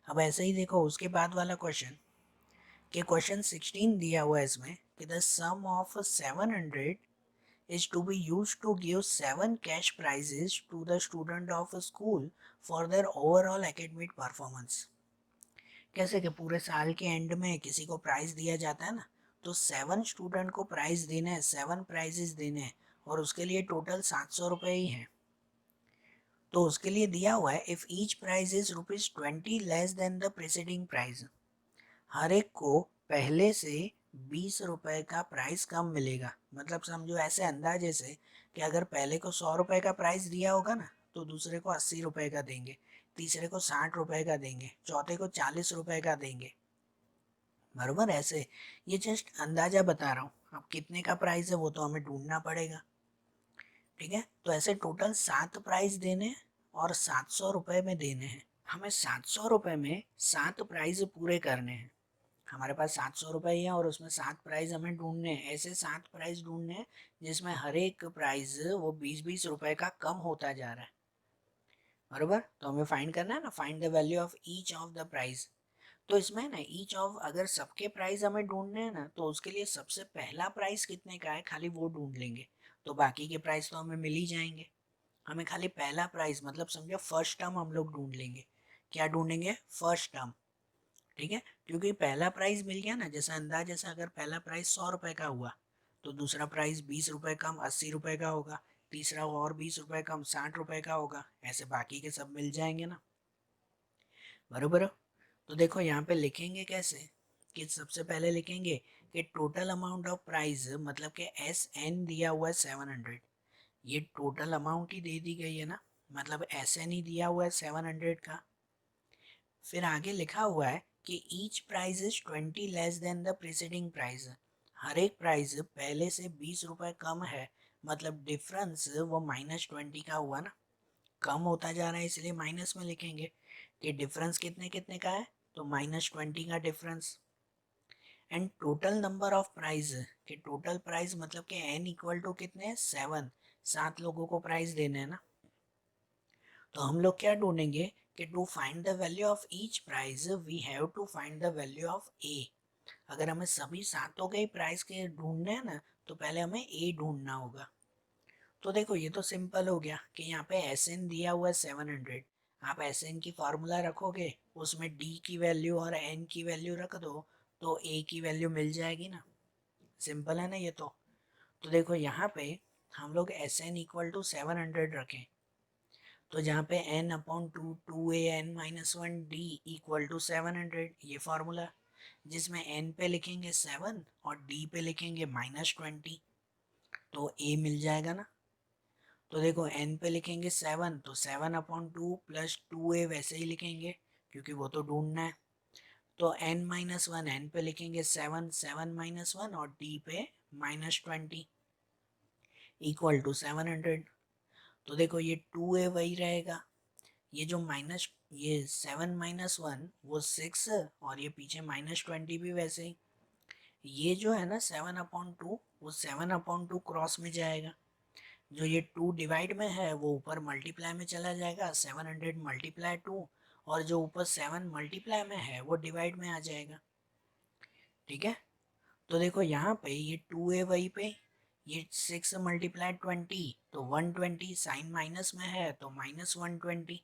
अब ऐसे ही देखो उसके बाद वाला क्वेश्चन, कि क्वेश्चन 16 दिया हुआ है इसमें कि the sum of 700 is to be used to give 7 cash prizes to the student of a school for their overall academic performance। कैसे कि पूरे साल के एंड में किसी को प्राइज दिया जाता है ना, तो 7 स्टूडेंट को प्राइज देना है, 7 प्राइजेस देने हैं, और उसके लिए टोटल 700 रुपये ही हैं। तो उसके लिए दिया हुआ है if each prize is ₹20 less than the preceding prize, हर एक को पहले से 20 रुपये का प्राइस कम मिलेगा। मतलब समझो ऐसे अंदाजे से कि अगर पहले को 100 रुपये का प्राइस दिया होगा ना, तो दूसरे को 80 रुपये का देंगे, तीसरे को 60 रुपये का देंगे, चौथे को 40 रुपये का देंगे। बराबर, ऐसे ये जस्ट अंदाजा बता रहा हूँ। अब कितने का प्राइस है वो तो हमें ढूंढना पड़ेगा। ठीक है, तो ऐसे टोटल 7 प्राइस देने हैं और 700 रुपये में देने हैं। हमें 700 रुपये में 7 प्राइज पूरे करने हैं। हमारे पास 700 रुपये ही है और उसमें 7 प्राइज हमें ढूंढने हैं। ऐसे 7 प्राइज ढूंढने हैं जिसमें हर एक प्राइज वो 20-20 रुपये का कम होता जा रहा है। बराबर, तो हमें फाइंड करना है ना, find the value of each of the prize. तो इसमें ना ईच ऑफ, अगर सबके प्राइस हमें ढूंढने हैं ना, तो उसके लिए सबसे पहला प्राइस कितने का है खाली वो ढूंढ लेंगे, तो बाकी के प्राइस तो हमें मिल ही जाएंगे। हमें खाली पहला प्राइस मतलब समझो फर्स्ट टर्म हम लोग ढूंढ लेंगे। क्या ढूंढेंगे? First term. ठीक है, क्योंकि पहला प्राइस मिल गया ना, जैसा अंदाज जैसा अगर पहला प्राइस 100 रुपये का हुआ तो दूसरा प्राइस 20 रुपये कम 80 रुपये का होगा, तीसरा और 20 रुपये कम 60 रुपये का होगा, ऐसे बाकी के सब मिल जाएंगे ना, बरोबर हो? तो देखो यहाँ पे लिखेंगे कैसे कि सबसे पहले लिखेंगे कि टोटल अमाउंट ऑफ प्राइस, मतलब कि एस एन दिया हुआ है 700, ये टोटल अमाउंट ही दे दी गई है ना, मतलब एस एन ही दिया हुआ है 700 का। फिर आगे लिखा हुआ है कि each price is 20 less than the preceding price, हर एक प्राइस पहले से 20 रुपये कम है, मतलब डिफरेंस वो -20 का हुआ ना, कम होता जा रहा है इसलिए माइनस में लिखेंगे कि डिफरेंस कितने कितने का है, तो -20 का difference. And total number of prize, कि टोटल प्राइस मतलब कि n इक्वल टू कितने हैं 7, 7 लोगों को प्राइस देने हैं ना, तो हम लोग क्या ढूंढेंगे कि to find the value of each prize we have to find the value of A. अगर हमें सभी सातों के प्राइस के ढूंढने हैं ना, तो पहले हमें ए ढूंढना होगा। तो देखो ये तो सिंपल हो गया कि यहाँ पे एस एन दिया हुआ है 700, आप एस एन की फार्मूला रखोगे, उसमें डी की वैल्यू और एन की वैल्यू रख दो, तो ए की वैल्यू मिल जाएगी ना, सिंपल है ना ये तो देखो यहाँ पे हम लोग एस एन इक्वल टू 700 रखें, तो जहाँ पे n upon two two a n minus one d equal to 700, ये फार्मूला, जिसमें n पे लिखेंगे 7 और d पे लिखेंगे -20, तो a मिल जाएगा ना। तो देखो n पे लिखेंगे 7 तो 7/2 प्लस 2a वैसे ही लिखेंगे क्योंकि वो तो ढूंढना है, तो n-1 n पे लिखेंगे 7 7-1 और d पे -20 इक्वल टू 700। तो देखो ये 2a वही रहेगा, ये जो माइनस ये 7-1 वो 6 और ये पीछे -20 भी वैसे ही, ये जो है ना 7/2 वो 7/2 क्रॉस में जाएगा, जो ये 2 डिवाइड में है वो ऊपर मल्टीप्लाई में चला जाएगा, 700 मल्टीप्लाई 2, और जो ऊपर 7 मल्टीप्लाई में है वो डिवाइड में आ जाएगा। ठीक है, तो देखो यहाँ पे ये 2a वही पे, ये 6 मल्टीप्लाई 20 तो 120, साइन माइनस में है तो -120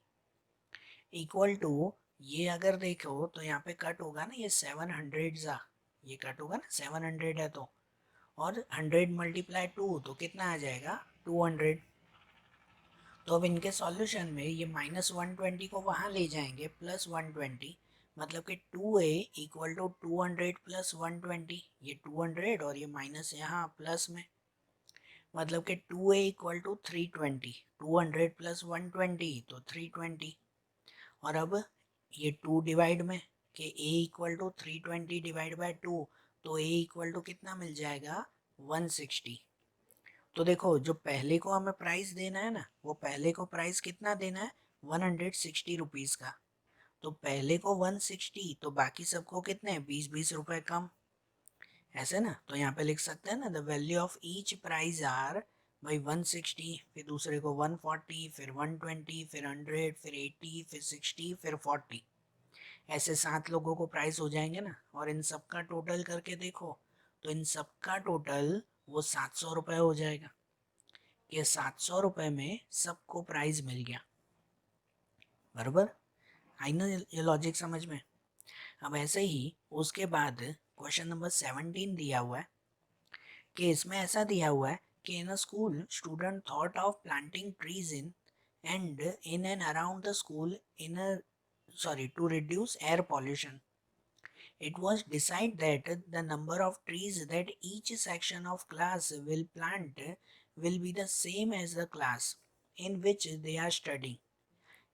इक्वल टू, ये अगर देखो तो यहाँ पे कट होगा ना, ये 700 सा ये कट होगा ना, 700 है तो, और 100 मल्टीप्लाई 2 तो कितना आ जाएगा 200। तो अब इनके सॉल्यूशन में ये -120 को वहाँ ले जाएंगे +120, मतलब कि 2a इक्वल टू 200 + 120, ये 200 और ये माइनस यहाँ प्लस में, मतलब कि 2a इक्वल टू 320, 200 + 120 तो 320, और अब ये 2 डिवाइड में कि a equal to 320 divide by 2, तो a इक्वल टू कितना मिल जाएगा 160। तो देखो जो पहले को हमें प्राइस देना है ना, वो पहले को प्राइस कितना देना है 160 रुपीज़ का, तो पहले को 160 तो बाकी सबको कितने 20-20 रुपए कम, ऐसे ना, तो यहाँ पे लिख सकते हैं ना the value of each price are भाई 160, फिर दूसरे को 140, फिर 120, फिर 100, फिर 80, फिर 60, फिर 40, ऐसे 7 लोगों को प्राइस हो जाएंगे ना, और इन सब का टोटल करके देखो तो इन सब का टोटल वो 700 रुपये हो जाएगा, कि 700 रुपये में सबको प्राइज मिल गया, बराबर, आई ना ये लॉजिक समझ में। अब ऐसे ही उसके बाद क्वेश्चन नंबर 17 दिया हुआ है, कि इसमें ऐसा दिया हुआ है कि in a school student thought of planting trees in and around the school in a sorry to reduce air pollution. It was decided that the number of trees that each section of class will plant will be the same as the class in which they are studying.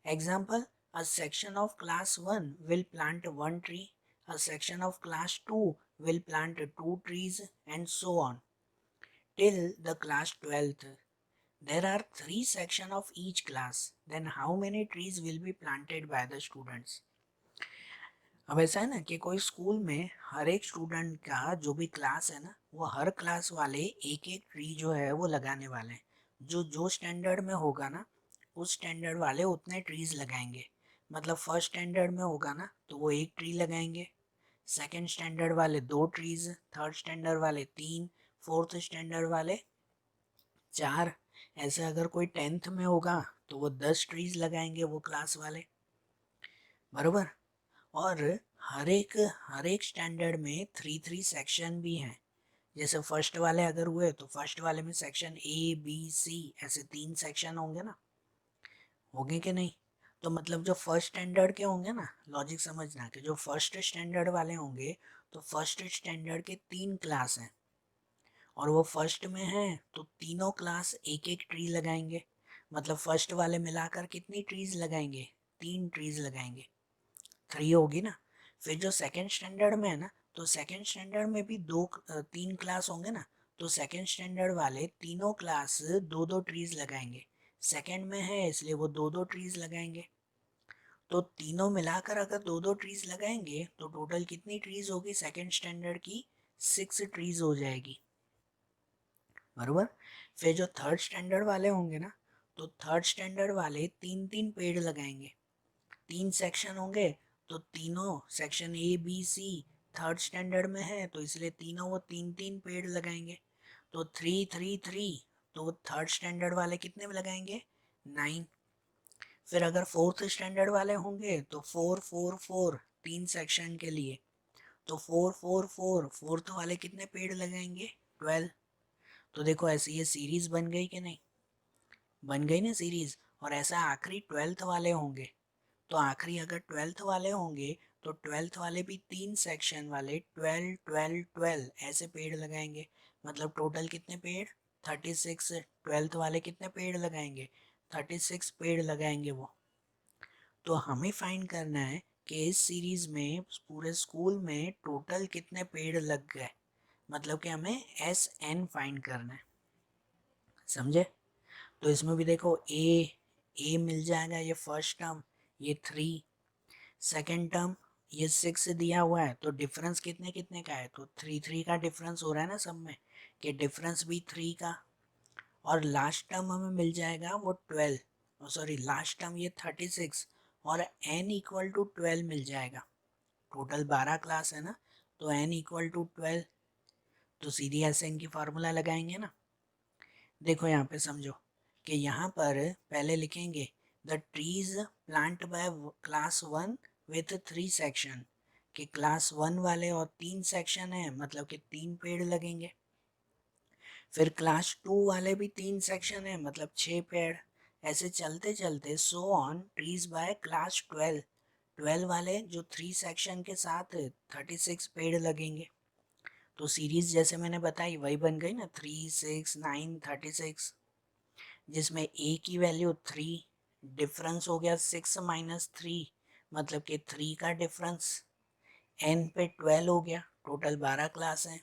Example, a section of class 1 will plant one tree, a section of class 2 will plant two trees, and so on till the class 12th. There are three sections of each class. Then how many trees will be planted by the students? अब ऐसा है ना कि कोई school में हर एक student का जो भी क्लास है ना, वो हर क्लास वाले एक एक ट्री जो है वो लगाने वाले हैं, जो जो स्टैंडर्ड में होगा ना उस स्टैंडर्ड वाले उतने ट्रीज लगाएंगे, मतलब फर्स्ट स्टैंडर्ड में होगा ना तो वो एक ट्री लगाएंगे, सेकंड स्टैंडर्ड वाले दो ट्रीज, थर्ड स्टैंडर्ड वाले तीन, फोर्थ स्टैंडर्ड वाले चार, ऐसे अगर कोई 10th में होगा तो वो 10 ट्रीज लगाएंगे वो क्लास वाले, बरोबर। और हर एक स्टैंडर्ड में 3 3 सेक्शन भी हैं। जैसे फर्स्ट वाले अगर हुए तो फर्स्ट वाले में सेक्शन A B C ऐसे 3 सेक्शन होंगे ना, होंगे कि नहीं। तो मतलब जो फर्स्ट स्टैंडर्ड के होंगे ना, लॉजिक समझना कि जो फर्स्ट स्टैंडर्ड वाले होंगे तो फर्स्ट स्टैंडर्ड के 3 क्लास हैं, और वो फर्स्ट में है तो तीनों क्लास एक एक ट्री लगाएंगे। मतलब फर्स्ट वाले मिलाकर कितनी ट्रीज लगाएंगे, 3 ट्रीज लगाएंगे, 3 होगी ना। फिर जो सेकंड स्टैंडर्ड में है ना, तो सेकंड स्टैंडर्ड में भी 3 क्लास होंगे ना, तो सेकंड स्टैंडर्ड वाले तीनों क्लास 2 2 ट्रीज लगाएंगे। सेकंड में है इसलिए वो 2 2 ट्रीज लगाएंगे। तो तीनों मिलाकर अगर 2 2 ट्रीज लगाएंगे तो टोटल कितनी ट्रीज होगी सेकंड स्टैंडर्ड की, 6 ट्रीज हो जाएगी, बरोबर। फिर जो थर्ड स्टैंडर्ड वाले होंगे ना, तो थर्ड स्टैंडर्ड वाले 3 3 पेड़ लगाएंगे। 3 सेक्शन होंगे तो तीनों section A B C third standard में है तो इसलिए तीनों वो 3 3 पेड़ लगाएंगे। तो 3 3 3, तो वो थर्ड स्टैंडर्ड वाले कितने में लगाएंगे, 9। फिर अगर फोर्थ स्टैंडर्ड वाले होंगे तो 4 4 4 3 सेक्शन के लिए, तो 4 4 4 फोर्थ वाले कितने पेड़ लगाएंगे, 12। तो देखो ऐसे ये सीरीज बन गई कि नहीं, बन गई ना सीरीज। और ऐसा आखिरी 12th वाले होंगे, तो आखिरी अगर 12th वाले होंगे तो 12th वाले भी 3 सेक्शन वाले 12 12 12 ऐसे पेड़ लगाएंगे। मतलब टोटल कितने पेड़, 36। 12th वाले कितने पेड़ लगाएंगे, 36 पेड़ लगाएंगे वो। तो हमें फाइंड करना है कि इस सीरीज में पूरे स्कूल में टोटल कितने पेड़ लग गए। मतलब कि हमें SN फाइंड करना है, समझे। तो इसमें भी देखो ए मिल जाएगा, ये फर्स्ट टर्म, ये 3 सेकेंड टर्म, ये 6 दिया हुआ है। तो डिफरेंस कितने कितने का है, तो 3 3 का डिफरेंस हो रहा है ना सब में, कि डिफरेंस भी 3 का। और लास्ट टर्म हमें मिल जाएगा वो 12, सॉरी लास्ट टर्म ये 36, और n इक्वल टू 12 मिल जाएगा। टोटल 12 क्लास है ना, तो n इक्वल टू 12। तो सीधी ऐसे इनकी फार्मूला लगाएंगे ना। देखो यहाँ पे समझो कि यहाँ पर पहले लिखेंगे the trees plant by class 1 with 3 section, कि क्लास 1 वाले और 3 सेक्शन है मतलब कि 3 पेड़ लगेंगे। फिर क्लास 2 वाले भी 3 सेक्शन है मतलब 6 पेड़। ऐसे चलते चलते so on trees by class 12, 12 वाले जो 3 सेक्शन के साथ 36 पेड़ लगेंगे। तो सीरीज जैसे मैंने बताई वही बन गई ना, 3 6 9 36, जिसमें ए की वैल्यू 3, डिफरेंस हो गया 6 माइनस 3 मतलब कि 3 का डिफरेंस, एन पे 12 हो गया, टोटल 12 क्लास हैं।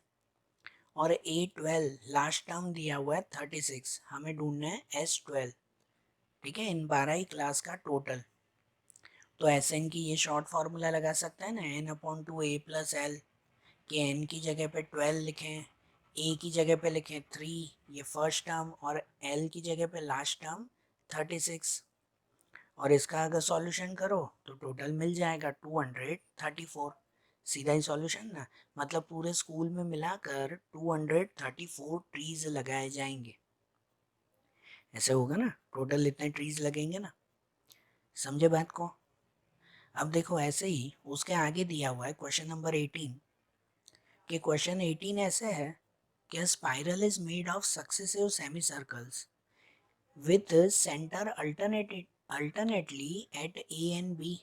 और A12 लास्ट टर्म दिया हुआ है 36, हमें ढूंढना है S12, ठीक है, इन 12 ही क्लास का टोटल। तो SN की ये शॉर्ट फार्मूला लगा सकते हैं ना, n/2 A+L, कि n की जगह पे 12 लिखें, a की जगह पे लिखें 3 ये फर्स्ट टर्म, और l की जगह पे लास्ट टर्म 36। और इसका अगर सॉल्यूशन करो तो टोटल मिल जाएगा 234। सीधा ही सॉल्यूशन ना, मतलब पूरे स्कूल में मिलाकर 234 ट्रीज लगाए जाएंगे। ऐसे होगा ना, टोटल इतने ट्रीज लगेंगे ना, समझे बात को। अब देखो ऐसे ही उसके आगे दिया हुआ है क्वेश्चन नंबर 18, कि क्वेश्चन 18 ऐसे है कि spiral is made of successive semi circles with center alternately at A and B,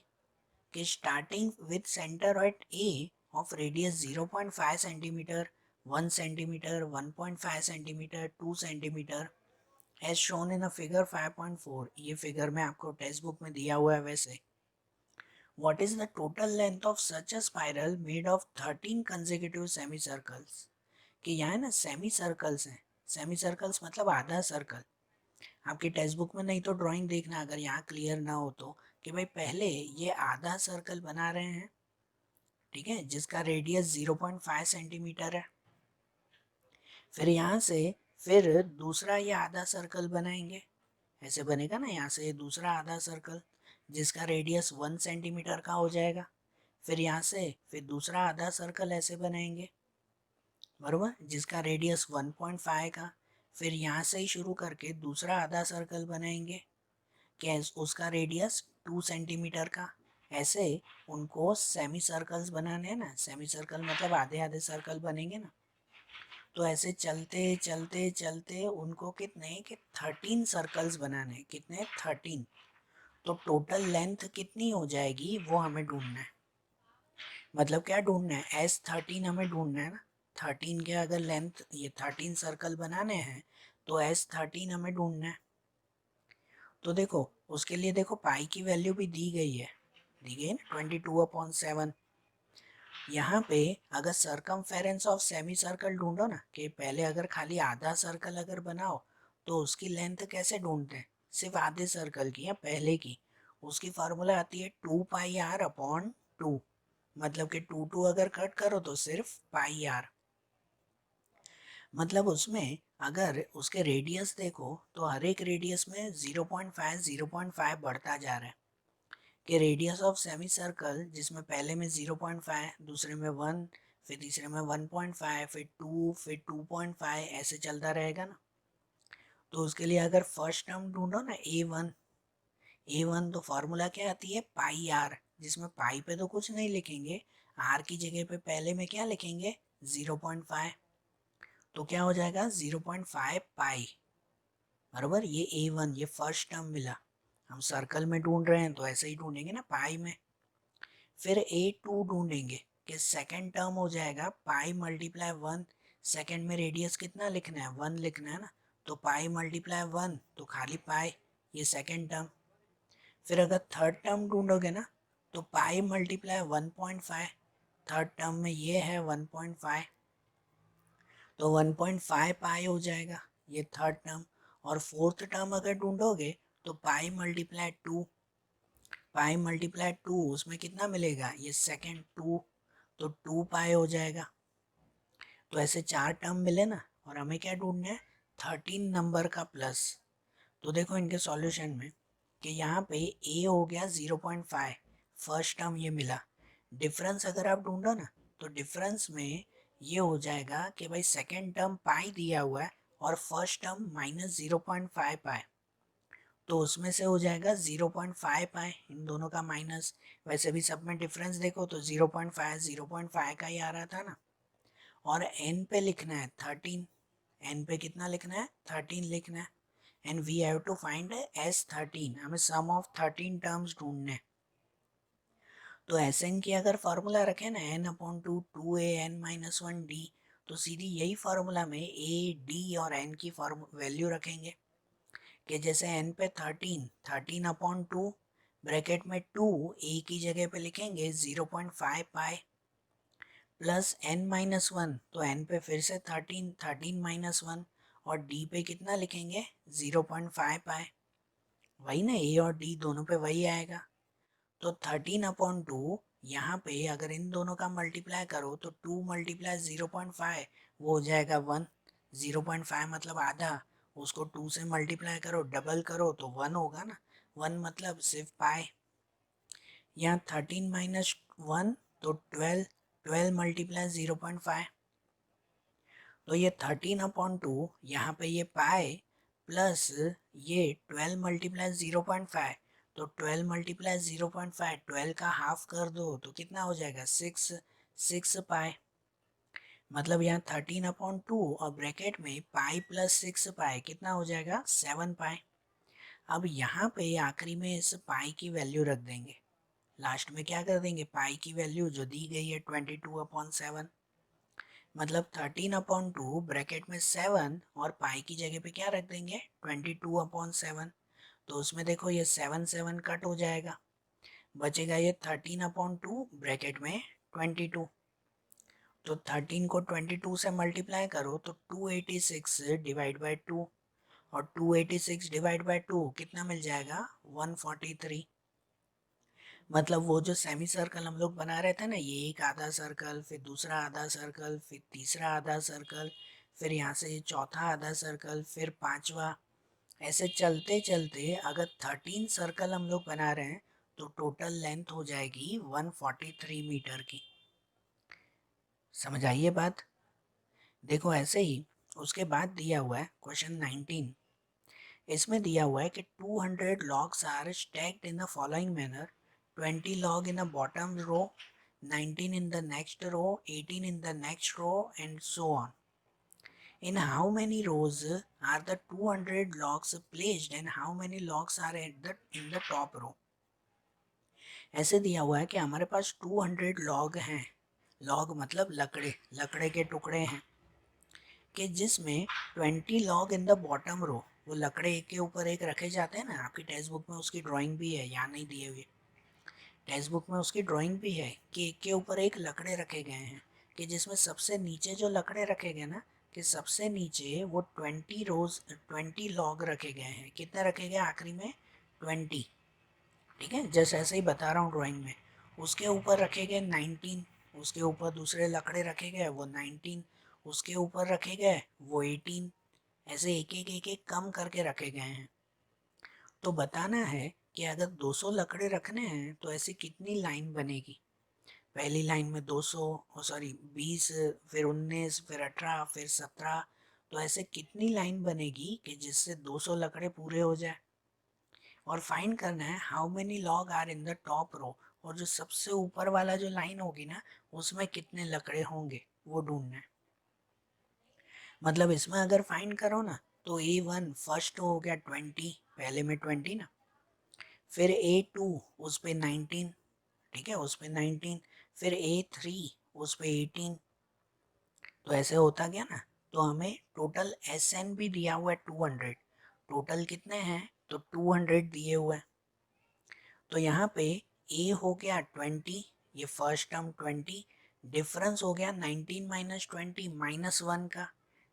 कि starting with center at A of radius 0.5 centimeter, 1 centimeter, 1.5 centimeter, 2 centimeter as shown in a figure 5.4। ये figure में आपको text book में दिया हुआ है वैसे। What is the total length of such a spiral made of 13 consecutive semicircles, कि यहाँ ना सेमी सर्कल्स हैं, सेमी सर्कल्स मतलब आधा सर्कल। आपकी टेक्स्ट बुक में नहीं तो ड्राइंग देखना अगर यहाँ क्लियर ना हो तो, कि भाई पहले ये आधा सर्कल बना रहे हैं, ठीक है, जिसका रेडियस 0.5 सेंटीमीटर है। फिर यहाँ से फिर दूसरा ये आधा सर्कल बनाएंगे, ऐसे बनेगा ना, यहाँ से दूसरा आधा सर्कल जिसका रेडियस 1 सेंटीमीटर का हो जाएगा। फिर यहाँ से फिर दूसरा आधा सर्कल ऐसे बनाएंगे, बरोबर, जिसका रेडियस 1.5 का। फिर यहाँ से ही शुरू करके दूसरा आधा सर्कल बनाएंगे, क्या उसका रेडियस 2 सेंटीमीटर का। ऐसे उनको सेमी सर्कल्स बनाने हैं ना, सेमी सर्कल मतलब आधे आधे सर्कल बनेंगे ना। तो ऐसे चलते चलते चलते उनको कितने कि 13 सर्कल्स बनाने हैं। कितने? 13। तो टोटल लेंथ कितनी हो जाएगी वो हमें ढूंढना है। मतलब क्या ढूंढना है? S13 हमें ढूंढना है ना। 13 के अगर लेंथ, ये 13 सर्कल बनाने हैं तो S13 हमें ढूंढना है। तो देखो उसके लिए देखो पाई की वैल्यू भी दी गई है, दी गई ना 22/7। यहाँ पे अगर सरकमफेरेंस ऑफ सेमी सर्कल ढूंढो ना, कि पहले अगर खाली आधा सर्कल अगर बनाओ तो उसकी लेंथ कैसे ढूंढते हैं? सिर्फ आधे सर्कल की या पहले की, उसकी फार्मूला आती है 2πr/2। मतलब कि 2 अगर कट करो तो सिर्फ पाई आर। मतलब उसमें अगर उसके रेडियस देखो तो हर एक रेडियस में 0.5 बढ़ता जा रहा है। कि रेडियस ऑफ सेमी सर्कल जिसमें पहले में 0.5, दूसरे में 1, फिर तीसरे में 1.5, फिर 2, फिर 2.5, ऐसे चलता रहेगा ना। तो उसके लिए अगर फर्स्ट टर्म ढूंढो ना ए वन, तो फार्मूला क्या आती है? पाई आर, जिसमें पाई पे तो कुछ नहीं लिखेंगे, आर की जगह पे पहले में क्या लिखेंगे? 0.5। तो क्या हो जाएगा? 0.5 पाई बराबर ये A1, ये फर्स्ट टर्म मिला। हम सर्कल में ढूंढ रहे हैं तो ऐसे ही ढूंढेंगे ना पाई में। फिर A2 ढूंढेंगे कि सेकेंड टर्म हो जाएगा पाई मल्टीप्लाई 1। सेकेंड में रेडियस कितना लिखना है? 1 लिखना है ना। तो पाई मल्टीप्लाई 1 तो खाली पाई, ये सेकेंड टर्म। फिर अगर थर्ड टर्म ढूंढोगे ना तो पाई मल्टीप्लाई 1.5। थर्ड टर्म में ये है 1.5, तो 1.5 पाई हो जाएगा ये थर्ड टर्म। और फोर्थ टर्म अगर ढूंढोगे तो पाई मल्टीप्लाई 2। पाई मल्टीप्लाई 2 उसमें कितना मिलेगा? ये सेकेंड 2, तो 2 पाई हो जाएगा। तो ऐसे 4 टर्म मिले ना, और हमें क्या ढूंढना है? 13 नंबर का प्लस। तो देखो इनके सॉल्यूशन में कि यहाँ पे ए हो गया 0.5, फर्स्ट टर्म ये मिला। डिफरेंस अगर आप ढूंढो ना तो डिफरेंस में ये हो जाएगा कि भाई सेकेंड टर्म पाई दिया हुआ है और फर्स्ट टर्म -0.5 पाई, तो उसमें से हो जाएगा 0.5 पाए इन दोनों का माइनस। वैसे भी सब में डिफरेंस देखो तो 0.5 का ही आ रहा था ना। और n पे लिखना है 13। n पे कितना लिखना है? 13 लिखना है। And we have to find S13, हमें सम ऑफ 13 टर्म्स ढूंढने हैं। तो Sn की अगर फार्मूला रखे ना n/2 2an-1d, तो सीधी यही फार्मूला में a, d और n की वैल्यू रखेंगे। कि जैसे n पे 13/2 ब्रैकेट में 2 a की जगह पे लिखेंगे 0.5 पाई प्लस n-1, तो n पे फिर से 13 और d पे कितना लिखेंगे? 0.5 पाई। वही ना, a और d दोनों पे वही आएगा। तो 13/2 यहाँ पे अगर इन दोनों का मल्टीप्लाई करो तो 2 मल्टीप्लाई 0.5 वो हो जाएगा 1। 0.5 मतलब आधा, उसको 2 से मल्टीप्लाई करो, डबल करो तो 1 होगा ना। 1 मतलब सिर्फ पाई। यहाँ 13 - 1 तो 12, 12 मल्टीप्लाई 0.5, तो ये 13/2 यहाँ पे ये पाई प्लस ये 12 मल्टीप्लाई 0.5, तो 12 मल्टीप्लाई 0.5, 12 का हाफ कर दो तो कितना हो जाएगा? 6 पाई। मतलब यहाँ 13/2 और ब्रैकेट में पाई प्लस 6 पाई कितना हो जाएगा? 7 पाई। अब यहाँ पे आखिरी में इस पाई की वैल्यू रख देंगे। लास्ट में क्या कर देंगे? पाई की वैल्यू जो दी गई है 22/7। मतलब 13/2 ब्रैकेट में 7 और पाई की जगह पे क्या रख देंगे? 22/7। तो उसमें देखो ये 7 7 कट हो जाएगा, बचेगा ये 13/2 ब्रैकेट में 22। तो 13 को 22 से मल्टीप्लाई करो तो 286 डिवाइड बाई 2, और 286 डिवाइड बाई 2 कितना मिल जाएगा? 143। मतलब वो जो सेमी सर्कल हम लोग बना रहे थे ना, ये एक आधा सर्कल, फिर दूसरा आधा सर्कल, फिर तीसरा आधा सर्कल, फिर यहाँ से ये चौथा आधा सर्कल, फिर पांचवा, ऐसे चलते चलते अगर 13 सर्कल हम लोग बना रहे हैं तो टोटल लेंथ हो जाएगी 143 मीटर की। समझ आइए बात। देखो ऐसे ही उसके बाद दिया हुआ है क्वेश्चन 19। इसमें दिया हुआ है कि 200 logs are stacked in the following manner, 20 log in the bottom row, 19 in the next row, 18 in the next row and so on. In how many rows are the 200 logs placed and how many logs are in the top row? ऐसे दिया हुआ है कि हमारे पास 200 log हैं, log मतलब लकड़े, लकड़े के टुकड़े हैं, कि जिसमें 20 log in the bottom row, वो लकड़े एक के ऊपर एक रखे जाते हैं ना, आपकी टेक्स्ट बुक में उसकी ड्राइंग भी है, यहाँ नहीं दिए हुए, टेक्स्ट बुक में उसकी ड्राइंग भी है कि एक के ऊपर एक लकड़े रखे गए हैं, कि जिसमें सबसे नीचे जो लकड़े रखे गए ना, कि सबसे नीचे वो 20 लॉग रखे गए हैं। कितने रखे गए आखिरी में? 20। ठीक है, जैसे ऐसे ही बता रहा हूँ ड्राइंग में। उसके ऊपर रखे गए 19, उसके ऊपर दूसरे लकड़े रखे गए वो 19, उसके ऊपर रखे गए वो 18, ऐसे एक एक कम करके रखे गए हैं। तो बताना है कि अगर 200 लकड़े रखने हैं तो ऐसी कितनी लाइन बनेगी। पहली लाइन में 200, सॉरी 20, फिर 19, फिर 18, फिर 17, तो ऐसे कितनी लाइन बनेगी कि जिससे 200 लकड़े पूरे हो जाए। और फाइंड करना है how many log are in the top row, और जो सबसे ऊपर वाला जो लाइन होगी ना, उसमें कितने लकड़े होंगे वो ढूंढना है। मतलब इसमें अगर फाइंड करो ना, तो A1 फर्स्ट हो गया 20, पहले में 20 ना, फिर A2 उस पे 19, ठीक है, उस पे 19, फिर A3 उस पे 18, तो ऐसे होता गया ना। तो हमें टोटल SN भी दिया हुआ है 200, टोटल कितने हैं तो 200 दिए हुए हैं। तो यहाँ पे A हो गया 20, ये फर्स्ट टर्म 20, डिफरेंस हो गया 19 माइनस 20 -1 का,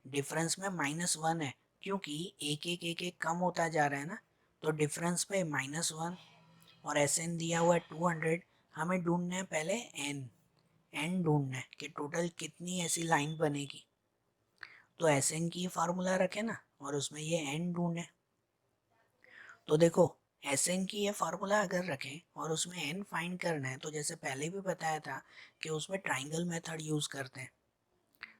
डिफरेंस में -1 है क्योंकि एक कम होता जा रहा है ना, तो डिफरेंस पे -1। और SN दिया हुआ है 200, हमें ढूंढना है पहले n ढूंढना है कि टोटल कितनी ऐसी लाइन बनेगी। तो SN की फार्मूला रखे ना और उसमें ये n ढूंढे। तो देखो SN की ये फार्मूला अगर रखें और उसमें n फाइंड करना है, तो जैसे पहले भी बताया था कि उसमें ट्राइंगल मेथड यूज करते हैं।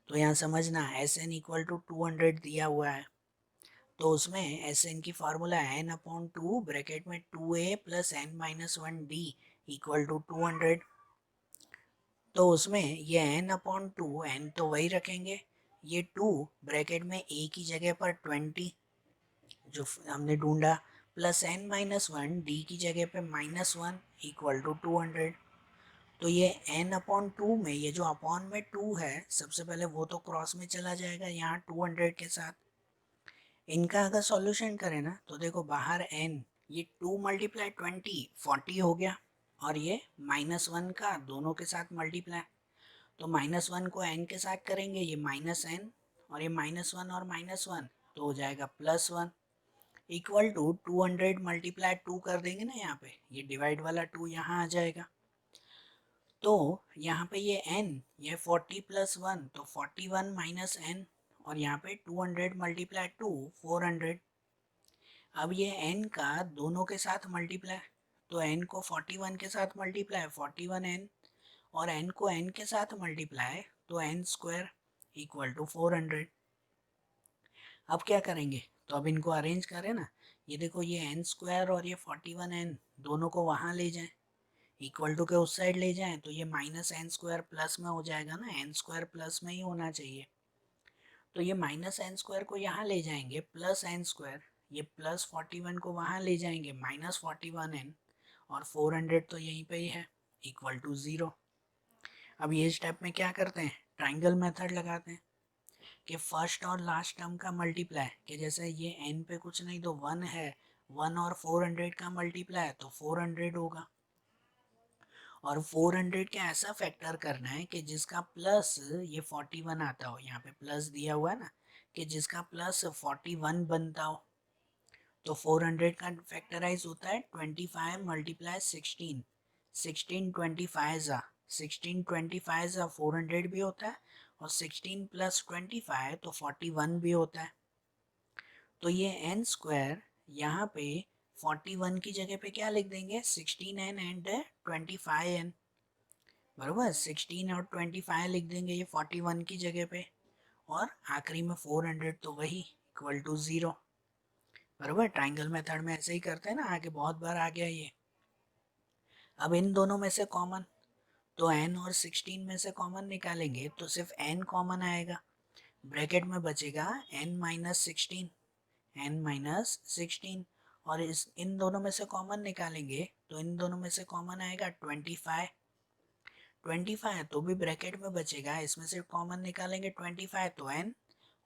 तो यहाँ समझना SN इक्वल टू 200 दिया हुआ है, तो उसमें SN की फार्मूला n/2 ब्रैकेट में 2a plus n-1d equal to 200। तो उसमें ये n/2, n तो वही रखेंगे, ये 2 ब्रैकेट में a की जगह पर 20 जो हमने ढूंढा, प्लस n-1 d की जगह पे -1 इक्वल टू 200। तो ये n/2 में ये जो अपॉन में 2 है, सबसे पहले वो तो क्रॉस में चला जाएगा यहाँ 200 के साथ। इनका अगर सॉल्यूशन करें ना, तो देखो बाहर n, ये 2 मल्टीप्लाई 20 40 हो गया, और ये -1 का दोनों के साथ मल्टीप्लाई, तो -1 को n के साथ करेंगे, ये -n, और ये -1 और -1 तो हो जाएगा +1 इक्वल टू 200 मल्टीप्लाई 2 कर देंगे ना, यहाँ पे ये डिवाइड वाला 2 यहाँ आ जाएगा। तो यहाँ पे ये n, ये 40 + 1 तो 41 - n, और यहाँ पे 200 मल्टीप्लाई 2 400। अब ये n का दोनों के साथ मल्टीप्लाई, तो n को 41 के साथ मल्टीप्लाई 41n, और n को n के साथ मल्टीप्लाई तो n² इक्वल टू 400। अब क्या करेंगे, तो अब इनको अरेंज करें ना, ये देखो ये n² और ये 41n दोनों को वहाँ ले जाएं, इक्वल टू के उस साइड ले जाएं, तो ये -n² प्लस में हो जाएगा ना, n² प्लस में ही होना चाहिए। तो ये -n² को यहाँ ले जाएंगे प्लस n², ये प्लस 41 को वहाँ ले जाएंगे -41n, और 400 तो यहीं पे ही है इक्वल टू 0। अब ये स्टेप में क्या करते हैं, ट्राइंगल मेथड लगाते हैं कि फर्स्ट और लास्ट टर्म का मल्टीप्लाई, कि जैसे ये n पे कुछ नहीं तो 1 है, 1 और 400 का मल्टीप्लाई तो 400 होगा, और 400 के ऐसा फैक्टर करना है कि जिसका प्लस ये 41 आता हो, यहाँ पे प्लस दिया हुआ है ना, कि जिसका प्लस 41 बनता हो। तो 400 का फैक्टराइज होता है 25 मल्टीप्लाई 16, 16 25 जा 16 25 जा 400 भी होता है, और 16 + 25 तो 41 भी होता है। तो ये n² यहाँ पे 41 की जगह पे क्या लिख देंगे, 16n एंड 25n, बराबर 16 और 25 लिख देंगे ये 41 की जगह पे, और आखिरी में 400 तो वही इक्वल टू 0। बराबर, ट्राइंगल मेथड में ऐसे ही करते हैं ना, आगे बहुत बार आ गया ये। अब इन दोनों में से कॉमन, तो n और 16 में से कॉमन निकालेंगे तो सिर्फ n कॉमन आएगा, ब्रैकेट में बचेगा n माइनस 16, n माइनस 16। और इस इन दोनों में से कॉमन निकालेंगे तो इन दोनों में से कॉमन आएगा 25, 25 तो भी ब्रैकेट में बचेगा, इसमें से कॉमन निकालेंगे 25 तो n,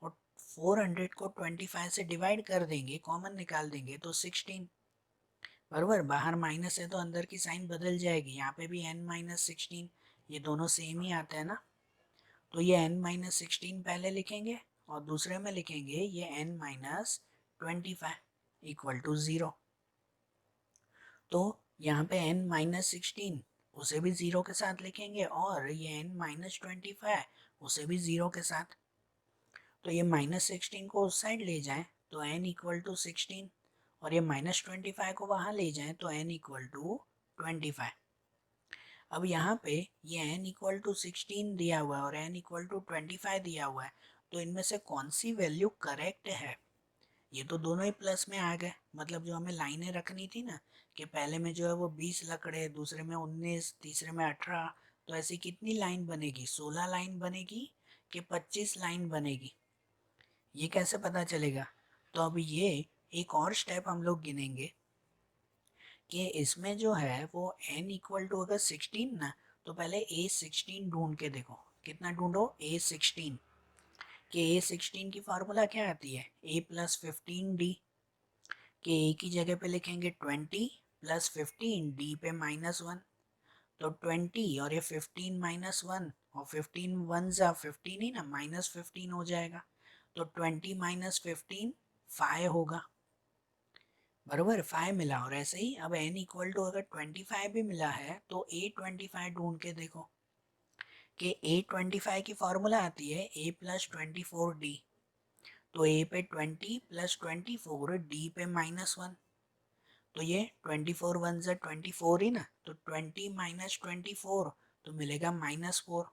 और 400 को 25 से डिवाइड कर देंगे, कॉमन निकाल देंगे तो 16। बराबर, बाहर माइनस है तो अंदर की साइन बदल जाएगी, यहाँ पे भी n माइनस 16, ये दोनों सेम ही आते हैं ना, तो ये n माइनस 16 पहले लिखेंगे और दूसरे में लिखेंगे ये n माइनस 25 इक्वल टू 0। तो यहाँ पे n माइनस 16 उसे भी 0 के साथ लिखेंगे और ये n माइनस 25 उसे भी 0 के साथ। तो ये माइनस 16 को उस साइड ले जाएं तो n इक्वल टू 16, और ये माइनस 25 को वहाँ ले जाएं तो n इक्वल टू 25। अब यहाँ पे ये n इक्वल टू 16 दिया हुआ है और n इक्वल टू 25 दिया हुआ है, तो इनमें से कौन सी वैल्यू करेक्ट है? ये तो दोनों ही प्लस में आ गए, मतलब जो हमें लाइनें रखनी थी ना कि पहले में जो है वो 20 लकड़े, दूसरे में 19, तीसरे में 18, तो ऐसी कितनी लाइन बनेगी? 16 लाइन बनेगी कि 25 लाइन बनेगी? ये कैसे पता चलेगा? तो अब ये एक और स्टेप हम लोग गिनेंगे कि इसमें जो है वो n इक्वल टू अगर 16 ना, तो पहले a16 ढूंढ के देखो, कितना ढूंढो? a16, कि a16 की फार्मूला क्या आती है? a प्लस 15d, कि a की जगह पे लिखेंगे 20 प्लस 15, d पे -1, तो 20 और ये 15 -1, और 15 वन जा 15 ही ना, -15 हो जाएगा, तो 20 माइनस 15 5 होगा। बराबर, 5 मिला। और ऐसे ही अब n इक्वल टू अगर 25 भी मिला है तो a25 ढूंढ के देखो, कि a25 की फॉर्मूला आती है a प्लस 24d, तो a पे 20 प्लस 24, d पे -1, तो ये 24 वन ज़ा 24 ही ना, तो 20 माइनस 24 तो मिलेगा -4।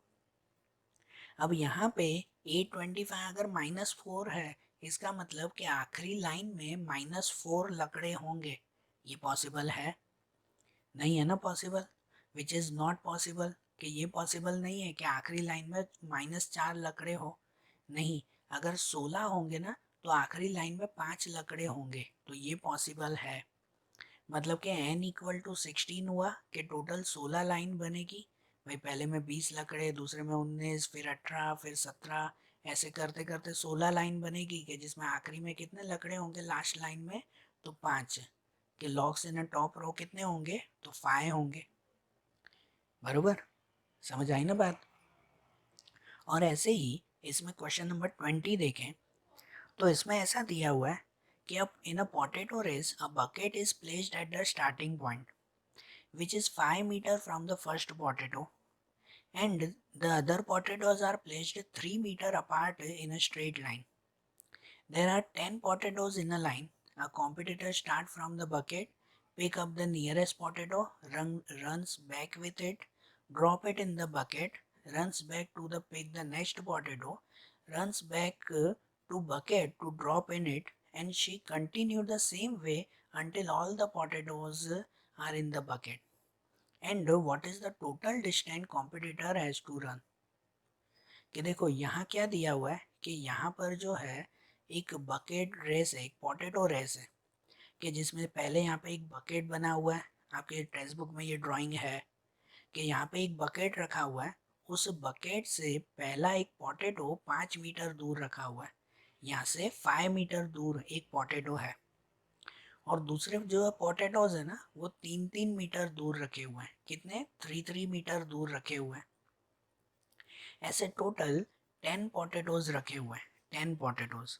अब यहाँ पे a25 अगर -4 है, इसका मतलब कि आखिरी लाइन में -4 लकड़े होंगे। ये पॉसिबल है? नहीं है ना possible, which is not possible, कि ये पॉसिबल नहीं है कि आखिरी लाइन में -4 लकड़े हो। नहीं, अगर 16 होंगे ना तो आखिरी लाइन में 5 लकड़े होंगे, तो ये पॉसिबल है। मतलब कि n इक्वल टू 16 हुआ कि टोटल 16 लाइन बनेगी। भाई पहले में 20 लकड़े, दूसरे में 19, फिर 18, फिर 17, ऐसे करते करते 16 लाइन बनेगी, कि जिसमें आखिरी में कितने लकड़े होंगे लास्ट लाइन में? तो 5, कि लॉग्स इन टॉप रो कितने होंगे? तो 5 होंगे। बरोबर, समझ आई ना बात? और ऐसे ही इसमें क्वेश्चन नंबर 20 देखें तो इसमें ऐसा दिया हुआ है कि अब in a potato race a bucket is placed at the starting point which is 5 meter from the first potato, and the other potatoes are placed 3 meter apart in a straight line. There are 10 potatoes in a line. A competitor starts from the bucket, pick up the nearest potato, runs back with it, drop it in the bucket, runs back to the pick the next potato, runs back to bucket to drop in it, and she continued the same way until all the potatoes are in the bucket. And what is the total distance competitor has to run? कि देखो यहाँ क्या दिया हुआ है कि यहाँ पर जो है एक बकेट रेस है, एक पोटैटो रेस है, कि जिसमें पहले यहाँ पे एक बकेट बना हुआ है, आपके टेक्स्ट बुक में ये ड्राइंग है कि यहाँ पे एक बकेट रखा हुआ है, उस बकेट से पहला एक पोटैटो 5 मीटर दूर रखा हुआ है, यहाँ से 5 मीटर दूर एक पोटैटो है, और दूसरे जो पोटैटोज है ना वो 3-3 मीटर दूर रखे हुए हैं। कितने? 3-3 मीटर दूर रखे हुए हैं। ऐसे टोटल 10 पोटैटोज रखे हुए हैं, 10 पोटैटोज।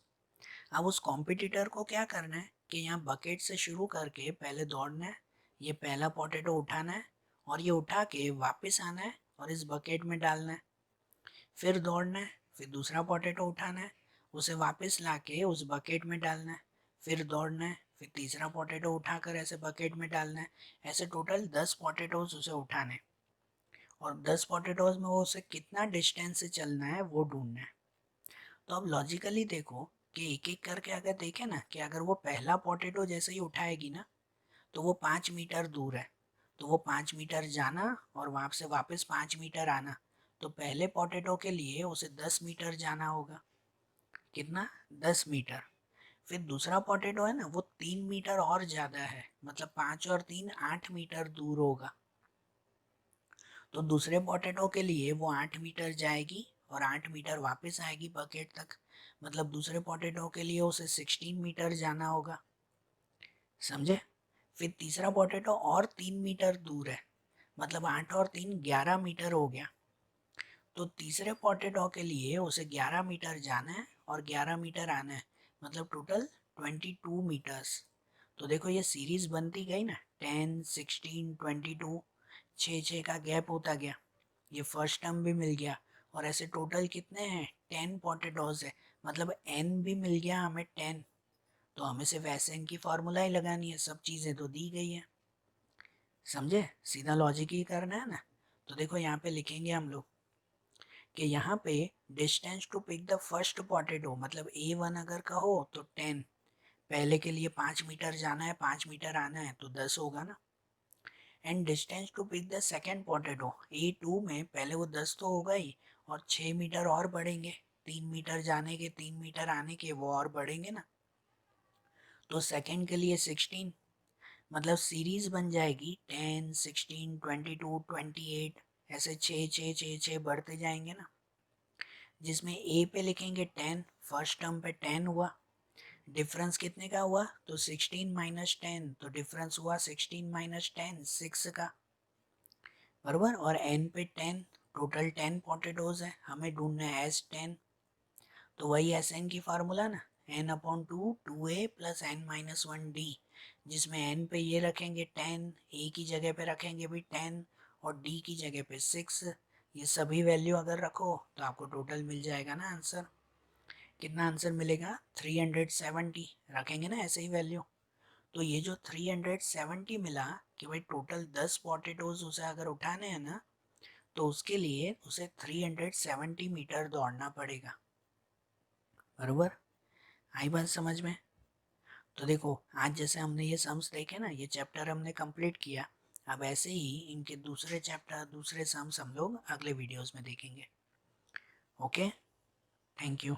अब उस कॉम्पिटिटर को क्या करना है कि यहाँ बकेट से शुरू करके पहले दौड़ना है, ये पहला पोटैटो उठाना है और ये उठा के वापस आना है और इस बकेट में डालना है, फिर दौड़ना है, फिर दूसरा पोटैटो उठाना है, उसे वापस ला के उस बकेट में डालना है, फिर दौड़ना है, फिर तीसरा पोटैटो उठाकर ऐसे बकेट में डालना है। ऐसे टोटल 10 पोटैटोज उसे उठाने, और 10 पोटैटोज में वो उसे कितना डिस्टेंस से चलना है वो ढूंढना है। तो अब लॉजिकली देखो कि एक एक करके अगर देखें ना कि अगर वो पहला पोटैटो जैसे ही उठाएगी ना तो वो 5 मीटर दूर है, तो वो 5 मीटर जाना और वहाँ से वापस 5 मीटर आना, तो पहले पोटैटो के लिए उसे 10 मीटर जाना होगा। कितना? 10 मीटर। फिर दूसरा पोटैटो है ना वो 3 मीटर और ज़्यादा है, मतलब 5 और 3 8 मीटर दूर होगा। तो दूसरे पोटैटो के लिए वो 8 मीटर जाएगी और 8 मीटर वापस आएगी बकेट तक, मतलब दूसरे पोटैटो के लिए उसे 16 मीटर जाना होगा। समझे? फिर तीसरा पोटैटो और 3 मीटर दूर है, मतलब 8 और 3 11 मीटर हो गया। तो तीसरे पोटैटो के लिए उसे 11 मीटर जाना है और 11 मीटर आना है, मतलब टोटल 22 मीटर्स। तो देखो ये सीरीज बनती गई ना, 10 16 22, 6 का गैप होता गया, ये फर्स्ट टर्म भी मिल गया। और ऐसे टोटल कितने हैं? 10 पोटैटोज है, मतलब एन भी मिल गया हमें 10। तो हमें सिर्फ ऐसे एन की फार्मूला ही लगानी है, सब चीज़ें तो दी गई है। समझे? सीधा लॉजिक ही करना है ना। तो देखो यहाँ पे लिखेंगे हम लोग कि यहाँ पे distance to pick the first potato, मतलब A1 अगर कहो तो 10, पहले के लिए 5 मीटर जाना है 5 मीटर आना है तो 10 होगा ना। And distance to pick the second potato A2 में पहले वो 10 तो होगा ही, और 6 मीटर और बढ़ेंगे, 3 मीटर जाने के 3 मीटर आने के वो और बढ़ेंगे ना। तो सेकेंड के लिए 16, मतलब सीरीज बन जाएगी 10 16 22 28, ऐसे 6 बढ़ते जाएंगे ना। जिसमें ए पे लिखेंगे 10, फर्स्ट टर्म पे 10 हुआ, डिफरेंस कितने का हुआ? तो 16 माइनस 10, तो डिफरेंस हुआ 16 माइनस 10 6 का, बराबर। और एन पे 10, टोटल 10 पोटैटोज है, हमें ढूंढना है एस 10। तो वही एस एन की फार्मूला ना, n upon 2 plus n minus 1 d, जिसमें एन पे ये रखेंगे 10, ए की जगह पे रखेंगे भी 10 और डी की जगह पे 6। ये सभी वैल्यू अगर रखो तो आपको टोटल मिल जाएगा ना आंसर। कितना आंसर मिलेगा? 370 रखेंगे ना ऐसे ही वैल्यू। तो ये जो 370 मिला कि भाई टोटल 10 पोटैटोज उसे अगर उठाने हैं ना, तो उसके लिए उसे 370 मीटर दौड़ना पड़ेगा, बरोबर। आई बात समझ में? तो देखो आज जैसे हमने ये सम्स देखे ना, ये चैप्टर हमने कंप्लीट किया। अब ऐसे ही इनके दूसरे चैप्टर, दूसरे सम्स हम लोग अगले वीडियोस में देखेंगे। Okay, thank you.